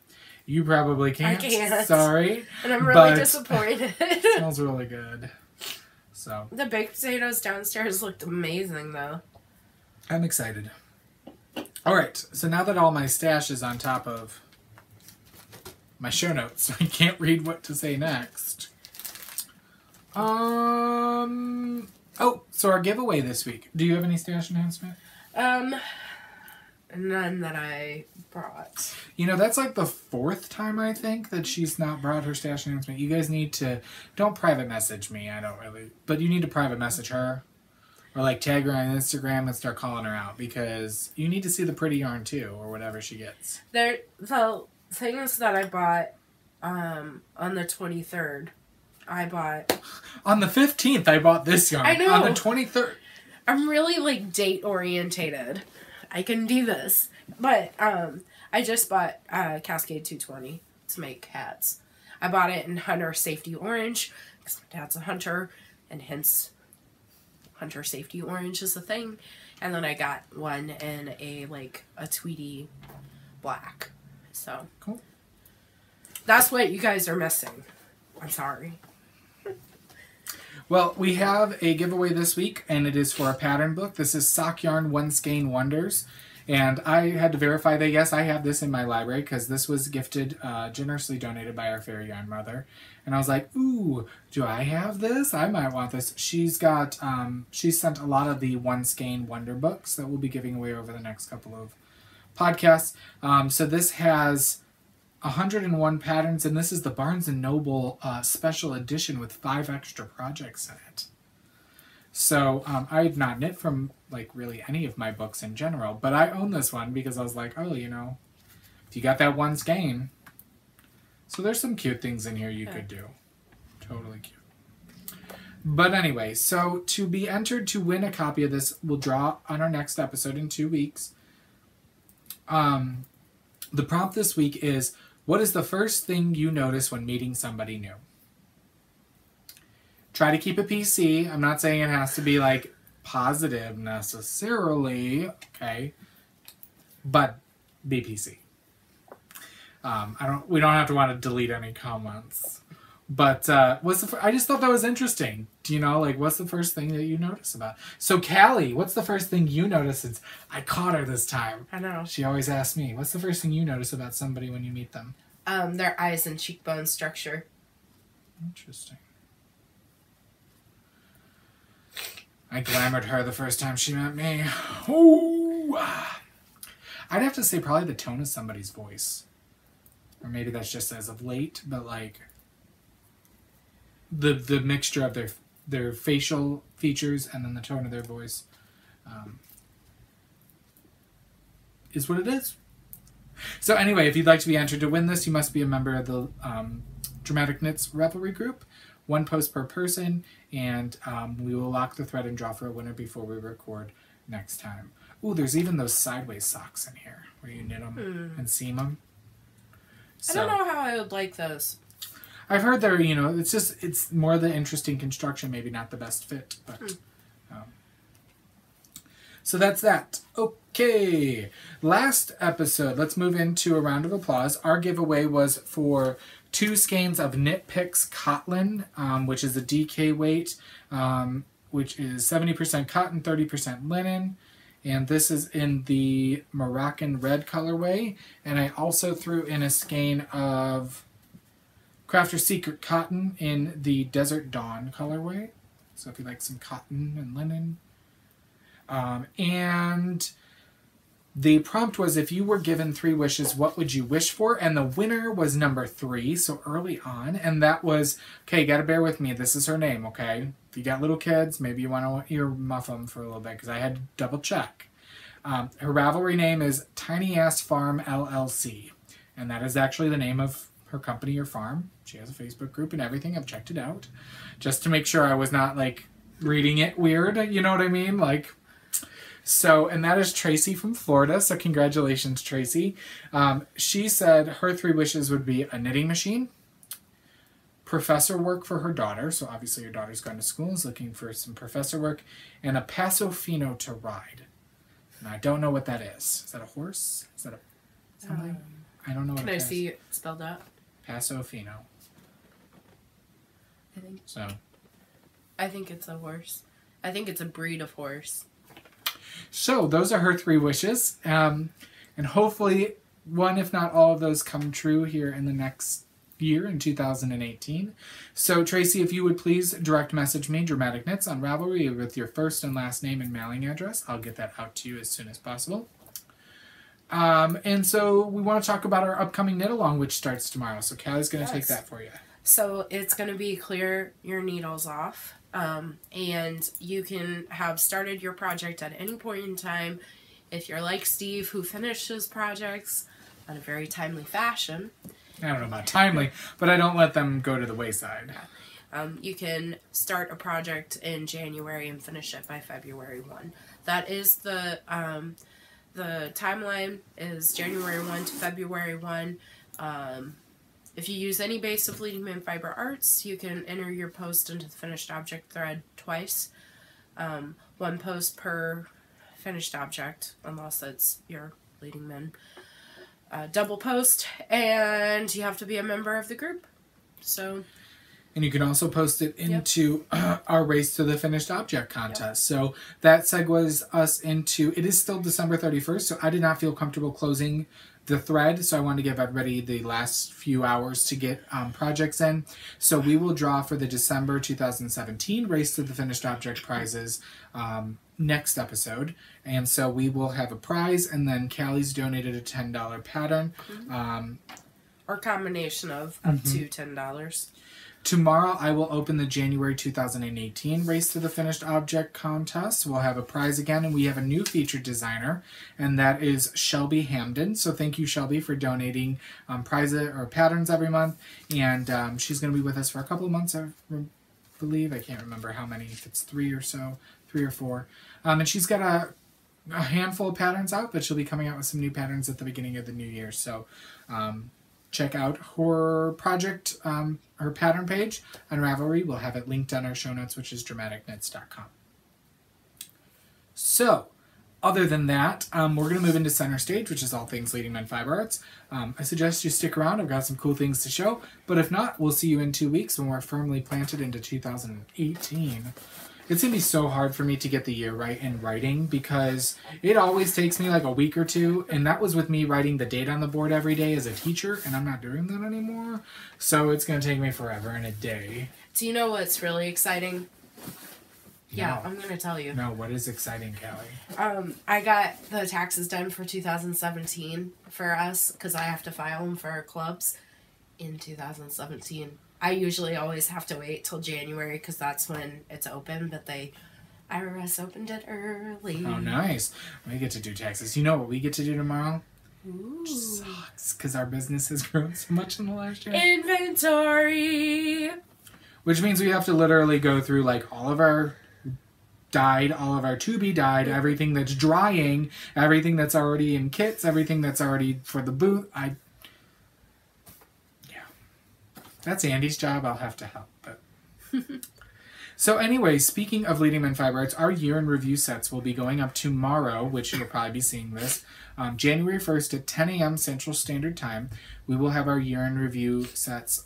You probably can't.
I can't.
Sorry.
And I'm really disappointed.
It smells really good. So
the baked potatoes downstairs looked amazing, though.
I'm excited. All right. So now that all my stash is on top of my show notes, I can't read what to say next. Oh, so our giveaway this week. Do you have any stash enhancement?
None that I brought.
You know, that's like the 4th time, I think, that she's not brought her stash enhancement. You guys need to, don't private message me, I don't really, but you need to private message her. Or like tag her on Instagram and start calling her out, because you need to see the pretty yarn too, or whatever she gets.
The things that I bought on the 23rd, I bought...
On the 15th, I bought this yarn.
I know.
On the 23rd.
I'm really, like, date-orientated. I can do this. But I just bought Cascade 220 to make hats. I bought it in Hunter Safety Orange, because my dad's a hunter, and hence Hunter Safety Orange is the thing. And then I got one in a Tweety black. So,
cool.
That's what you guys are missing. I'm sorry.
Well, we have a giveaway this week, and it is for a pattern book. This is Sock Yarn One Skein Wonders. And I had to verify that, yes, I have this in my library, because this was gifted, generously donated by our fairy yarn mother. And I was like, ooh, do I have this? I might want this. She's got, she sent a lot of the One Skein Wonder books that we'll be giving away over the next couple of podcasts. So this has 101 patterns, and this is the Barnes & Noble special edition with 5 extra projects in it. So I had not knit from really any of my books in general, but I own this one because I was like, oh, you know, if you got that one skein. So there's some cute things in here you could do. Totally cute. But anyway, so to be entered to win a copy of this, we'll draw on our next episode in 2 weeks. The prompt this week is, what is the first thing you notice when meeting somebody new? Try to keep it PC. I'm not saying it has to be like positive necessarily, okay? But be PC. We don't have to want to delete any comments. But I just thought that was interesting. Do you know, like, what's the first thing that you notice about? So, Callie, what's the first thing you notice? Since I caught her this time.
I know.
She always asks me, what's the first thing you notice about somebody when you meet them?
Their eyes and cheekbone structure.
Interesting. I glamored her the first time she met me. Ooh. I'd have to say probably the tone of somebody's voice. Or maybe that's just as of late, but like the mixture of their facial features and then the tone of their voice is what it is. So anyway, if you'd like to be entered to win this, you must be a member of the Dramatic Knits Revelry group. 1 post per person, and we will lock the thread and draw for a winner before we record next time. Ooh, there's even those sideways socks in here where you knit them and seam them. So,
I don't know how I would like those.
I've heard they're, it's more the interesting construction, maybe not the best fit, but so that's that. Okay, last episode, let's move into a round of applause. Our giveaway was for 2 skeins of Knit Picks Cotton, which is a DK weight, which is 70% cotton, 30% linen. And this is in the Moroccan red colorway. And I also threw in a skein of Crafter's Secret Cotton in the Desert Dawn colorway. So if you like some cotton and linen. And the prompt was, if you were given 3 wishes, what would you wish for? And the winner was number 3, so early on. And that was, okay, you gotta bear with me. This is her name, okay? If you got little kids, maybe you want to earmuff them for a little bit, because I had to double check. Her Ravelry name is Tiny Ass Farm LLC. And that is actually the name of her company or farm. She has a Facebook group and everything. I've checked it out. Just to make sure I was not, like, reading it weird. You know what I mean? Like... So, and that is Tracy from Florida. So congratulations, Tracy. She said her 3 wishes would be a knitting machine, professor work for her daughter. So obviously her daughter's gone to school and is looking for some professor work, and a Paso Fino to ride. And I don't know what that is. Is that a horse? Is that a something? I don't know what it is.
Can I see it spelled out?
Paso Fino.
I think it's a horse. I think it's a breed of horse.
So those are her 3 wishes, and hopefully one, if not all of those, come true here in the next year in 2018. So Tracy, if you would please direct message me, Dramatic Knits, on Ravelry with your first and last name and mailing address. I'll get that out to you as soon as possible. And so we want to talk about our upcoming knit along, which starts tomorrow. So Callie's going to take that for you. So
it's going to be clear your needles off. And you can have started your project at any point in time. If you're like Steve, who finishes projects in a very timely fashion.
I don't know about timely, but I don't let them go to the wayside.
Yeah. You can start a project in January and finish it by February 1. That is the timeline is January 1 to February 1. If you use any base of Leading Man Fiber Arts, you can enter your post into the finished object thread twice. 1 post per finished object, unless it's your Leading Man double post, and you have to be a member of the group. So,
and you can also post it into our Race to the Finished Object contest. So that segues us into, it is still December 31st, so I did not feel comfortable closing the thread, so I wanted to give everybody the last few hours to get projects in. So we will draw for the December 2017 Race to the Finished Object prizes next episode. And so we will have a prize, and then Callie's donated a $10 pattern.
Or combination of up to $10.
Tomorrow I will open the January 2018 Race to the Finished Object contest. We'll have a prize again, and we have a new featured designer, and that is Shelby Hamden. So thank you, Shelby, for donating prizes or patterns every month, and she's going to be with us for a couple of months, I believe. I can't remember how many, if it's 3 or so, 3 or 4. And she's got a handful of patterns out, but she'll be coming out with some new patterns at the beginning of the new year. So check out her project, her pattern page on Ravelry. We'll have it linked on our show notes, which is dramaticknits.com. So, other than that, we're going to move into center stage, which is all things Leading Men Fiber Arts. I suggest you stick around. I've got some cool things to show. But if not, we'll see you in 2 weeks when we're firmly planted into 2018. It's going to be so hard for me to get the year right in writing because it always takes me like a week or two. And that was with me writing the date on the board every day as a teacher. And I'm not doing that anymore. So it's going to take me forever and a day.
Do you know what's really exciting? Yeah,
No.
I'm going to tell you.
No, what is exciting, Callie?
I got the taxes done for 2017 for us because I have to file them for our clubs in 2017. I usually always have to wait till January because that's when it's open, but IRS opened it early.
Oh, nice. We get to do taxes. You know what we get to do tomorrow?
Ooh.
Which sucks because our business has grown so much in the last year.
Inventory!
Which means we have to literally go through like all of our dyed, all of our to be dyed, everything that's drying, everything that's already in kits, everything that's already for the booth. That's Andy's job. I'll have to help. But so anyway, speaking of Leading Men Fiber Arts, our year in review sets will be going up tomorrow, which you'll probably be seeing this, January 1st at 10 a.m. Central Standard Time. We will have our year in review sets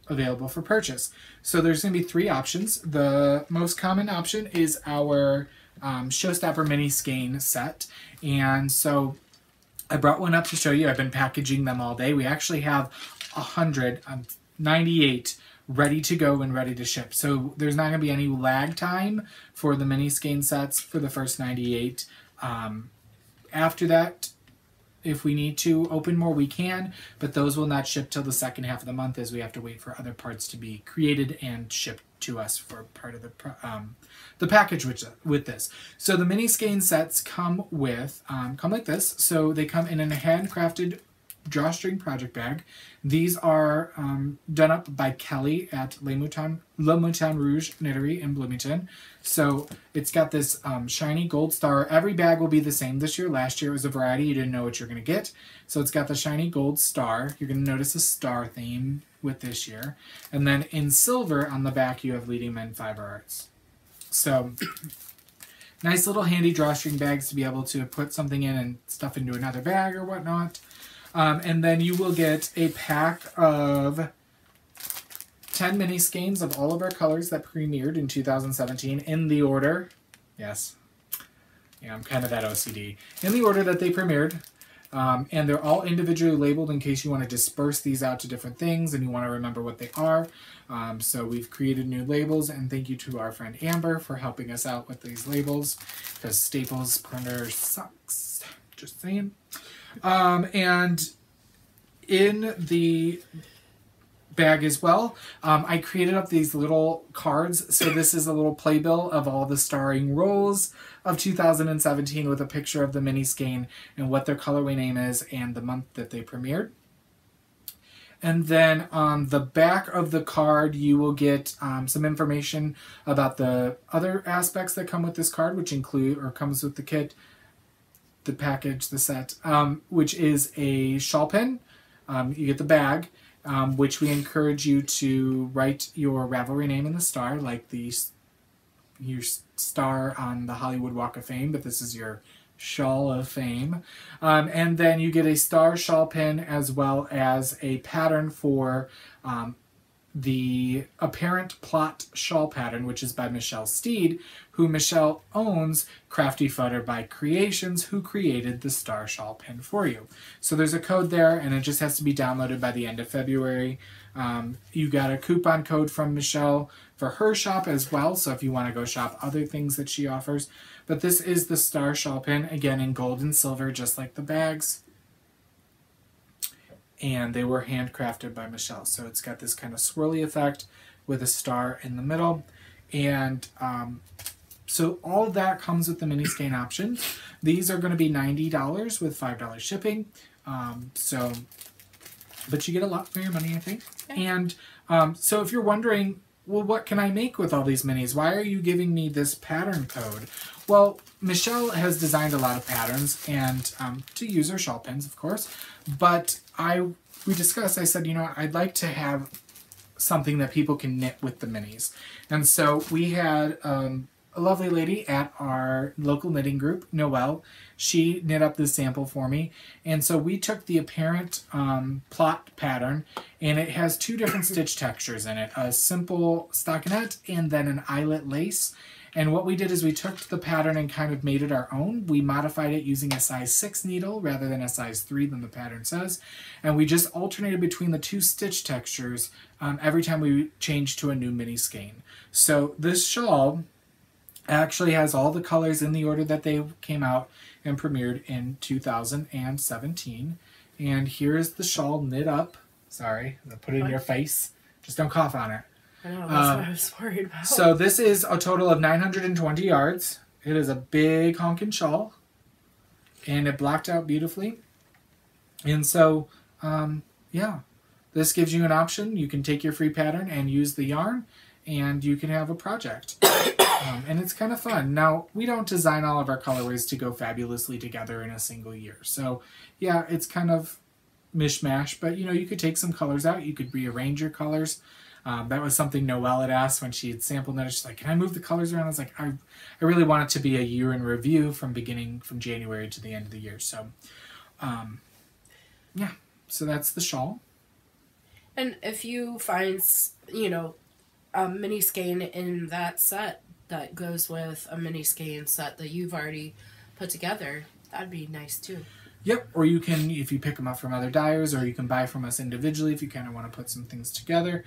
available for purchase. So there's going to be 3 options. The most common option is our Showstopper Mini Skein set. And so I brought one up to show you. I've been packaging them all day. We actually have 98 ready to go and ready to ship. So there's not going to be any lag time for the mini skein sets for the first 98. After that, if we need to open more, we can, but those will not ship till the second half of the month as we have to wait for other parts to be created and shipped to us for part of the package with this. So the mini skein sets come with, come like this. So they come in a handcrafted drawstring project bag. These are done up by Kelly at Le Mouton Rouge Knittery in Bloomington. So it's got this shiny gold star. Every bag will be the same this year. Last year it was a variety. You didn't know what you're going to get. So it's got the shiny gold star. You're going to notice a star theme with this year. And then in silver on the back you have Leading Men Fiber Arts. So nice little handy drawstring bags to be able to put something in and stuff into another bag or whatnot. And then you will get a pack of 10 mini skeins of all of our colors that premiered in 2017 in the order. Yes. Yeah, I'm kind of that OCD. In the order that they premiered. And they're all individually labeled in case you want to disperse these out to different things and you want to remember what they are. So we've created new labels, and thank you to our friend Amber for helping us out with these labels because Staples printer sucks. Just saying. And in the bag as well, I created up these little cards. So this is a little playbill of all the starring roles of 2017 with a picture of the mini skein and what their colorway name is and the month that they premiered. And then on the back of the card, you will get some information about the other aspects that come with this card, which include, or comes with the kit, the package, the set, which is a shawl pin. You get the bag, which we encourage you to write your Ravelry name in the star, like your star on the Hollywood Walk of Fame, but this is your shawl of fame. And then you get a star shawl pin as well as a pattern for the Apparent Plot shawl pattern, which is by Michelle Steed, who Michelle owns Crafty Footer by Creations, who created the star shawl pin for you. So there's a code there, and it just has to be downloaded by the end of February. You got a coupon code from Michelle for her shop as well, so if you want to go shop other things that she offers. But this is the star shawl pin, again in gold and silver, just like the bags. And they were handcrafted by Michelle. So it's got this kind of swirly effect with a star in the middle. And so all that comes with the mini skein option. These are going to be $90 with $5 shipping. But you get a lot for your money, I think. And so if you're wondering well, what can I make with all these minis? Why are you giving me this pattern code? Well, Michelle has designed a lot of patterns, and to use her shawl pins, of course. But we discussed, I said, you know, I'd like to have something that people can knit with the minis. And so we had a lovely lady at our local knitting group, Noelle. She knit up this sample for me. And so we took the apparent plot pattern, and it has two different stitch textures in it, a simple stockinette and then an eyelet lace. And what we did is we took the pattern and kind of made it our own. We modified it using a size 6 needle rather than a size 3 than the pattern says. And we just alternated between the two stitch textures every time we changed to a new mini skein. So this shawl actually has all the colors in the order that they came out and premiered in 2017. And here is the shawl knit up. Sorry, I'm going to put it in your face. Just don't cough on it.
I know, that's what I was worried about.
So this is a total of 920 yards. It is a big honkin' shawl. And it blocked out beautifully. And so, yeah, this gives you an option. You can take your free pattern and use the yarn, and you can have a project. And it's kind of fun. Now, we don't design all of our colorways to go fabulously together in a single year. So, yeah, it's kind of mishmash. But, you know, you could take some colors out. You could rearrange your colors. That was something Noelle had asked when she had sampled it. She's like, can I move the colors around? I was like, I really want it to be a year in review from January to the end of the year. So, yeah. So that's the shawl.
And if you find, you know, a mini skein in that set that goes with a mini skein set that you've already put together, that'd be nice too.
Yep, or you can, if you pick them up from other dyers, or you can buy from us individually if you kind of want to put some things together.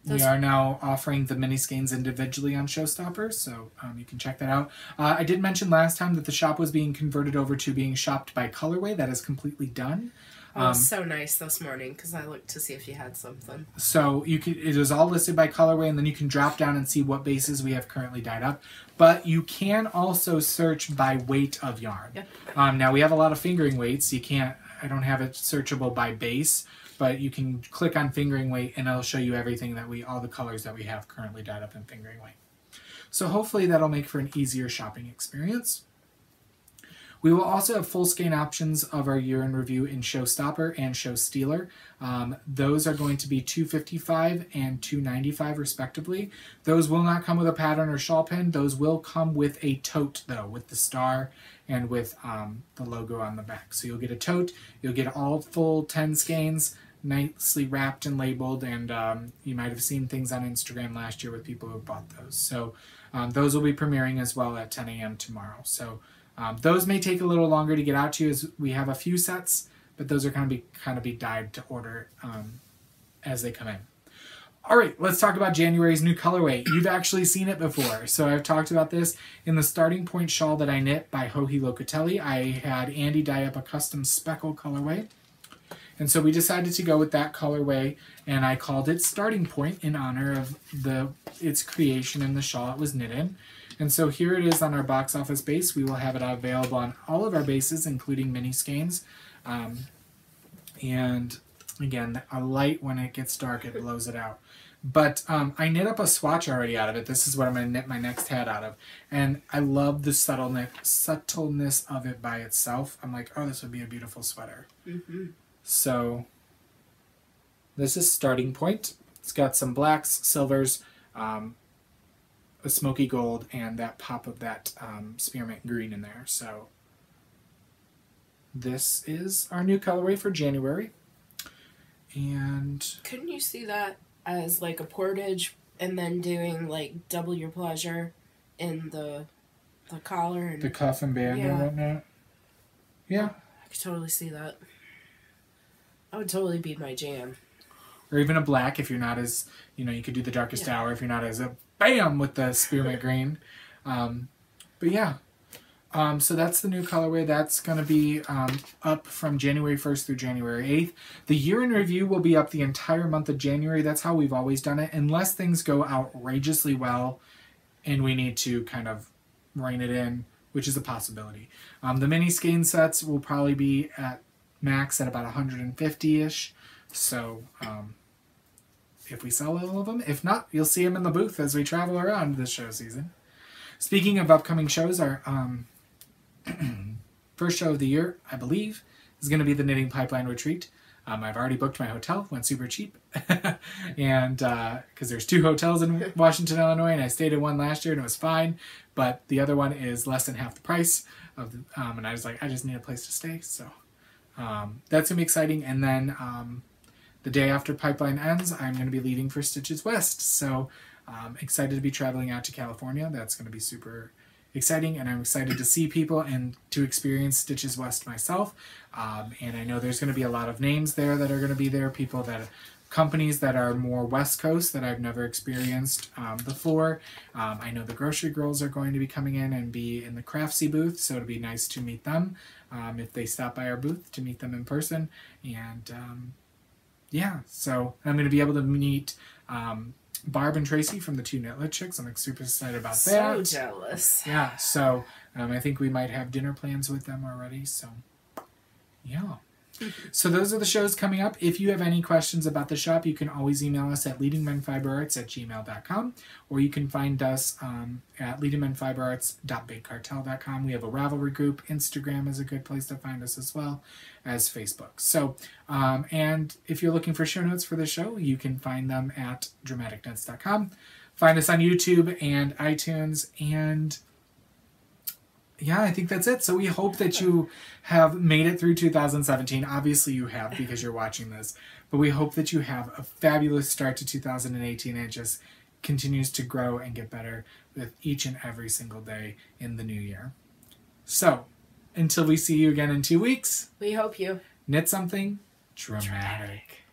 We are now offering the mini skeins individually on Showstoppers, so you can check that out. I did mention last time that the shop was being converted over to being shopped by colorway. That is completely done.
It was so nice this morning because I looked to see if you had something. So
it is all listed by colorway, and then you can drop down and see what bases we have currently dyed up. But you can also search by weight of yarn.
Yep.
Now we have a lot of fingering weights. I don't have it searchable by base, but you can click on fingering weight and it'll show you everything all the colors that we have currently dyed up in fingering weight. So hopefully that'll make for an easier shopping experience. We will also have full skein options of our year in review in Showstopper and Show Stealer. Those are going to be $255 and $295 respectively. Those will not come with a pattern or shawl pin. Those will come with a tote though, with the star and with the logo on the back. So you'll get a tote, you'll get all full 10 skeins, nicely wrapped and labeled, and you might have seen things on Instagram last year with people who bought those. So those will be premiering as well at 10 a.m. tomorrow. So those may take a little longer to get out to you as we have a few sets, but those are going to be dyed to order as they come in. All right, let's talk about January's new colorway. You've actually seen it before. So I've talked about this in the Starting Point shawl that I knit by Joji Locatelli. I had Andy dye up a custom speckle colorway. And so we decided to go with that colorway, and I called it Starting Point in honor of its creation and the shawl it was knit in. And so here it is on our box office base. We will have it available on all of our bases, including mini skeins. And again, a light, when it gets dark, it blows it out. But I knit up a swatch already out of it. This is what I'm going to knit my next hat out of. And I love the subtleness of it by itself. I'm like, oh, this would be a beautiful sweater. Mm-hmm. So this is Starting Point. It's got some blacks, silvers, a smoky gold, and that pop of that spearmint green in there. So this is our new colorway for January. And
couldn't you see that as like a portage and then doing like double your pleasure in the collar and
the cuff and band and whatnot? Yeah.
I could totally see that. That would totally be my jam.
Or even a black if you're not as, you could do the darkest hour if you're not as a bam with the spearmint green. But yeah. So that's the new colorway. That's going to be up from January 1st through January 8th. The year in review will be up the entire month of January. That's how we've always done it, unless things go outrageously well and we need to kind of rein it in, which is a possibility. The mini skein sets will probably be at max at about 150-ish. So if we sell all of them. If not, you'll see them in the booth as we travel around this show season. Speaking of upcoming shows, our first show of the year, I believe, is going to be the Knitting Pipeline Retreat. I've already booked my hotel, went super cheap, and because there's 2 hotels in Washington, Illinois, and I stayed in one last year and it was fine, but the other one is less than half the price of the, and I was like, I just need a place to stay, so that's gonna be exciting. And then the day after Pipeline ends, I'm gonna be leaving for Stitches West, so excited to be traveling out to California. That's gonna be super exciting, and I'm excited to see people and to experience Stitches West myself. And I know there's going to be a lot of names there that are going to be there, people that, companies that are more West Coast that I've never experienced before. I know the Grocery Girls are going to be coming in and be in the Craftsy booth, so it'll be nice to meet them if they stop by our booth, to meet them in person. And yeah, so I'm going to be able to meet Barb and Tracy from the 2 Knitlet Chicks. I'm like super excited about that.
So jealous.
Yeah, so I think we might have dinner plans with them already, so yeah. So those are the shows coming up. If you have any questions about the shop, you can always email us at leadingmenfiberarts@gmail.com, or you can find us at leadingmenfiberarts.bigcartel.com. We have a Ravelry group. Instagram is a good place to find us as well as Facebook. So, and if you're looking for show notes for the show, you can find them at dramaticnuts.com. Find us on YouTube and iTunes, and yeah, I think that's it. So we hope that you have made it through 2017. Obviously you have, because you're watching this. But we hope that you have a fabulous start to 2018 and it just continues to grow and get better with each and every single day in the new year. So, until we see you again in 2 weeks,
We hope you
knit something dramatic.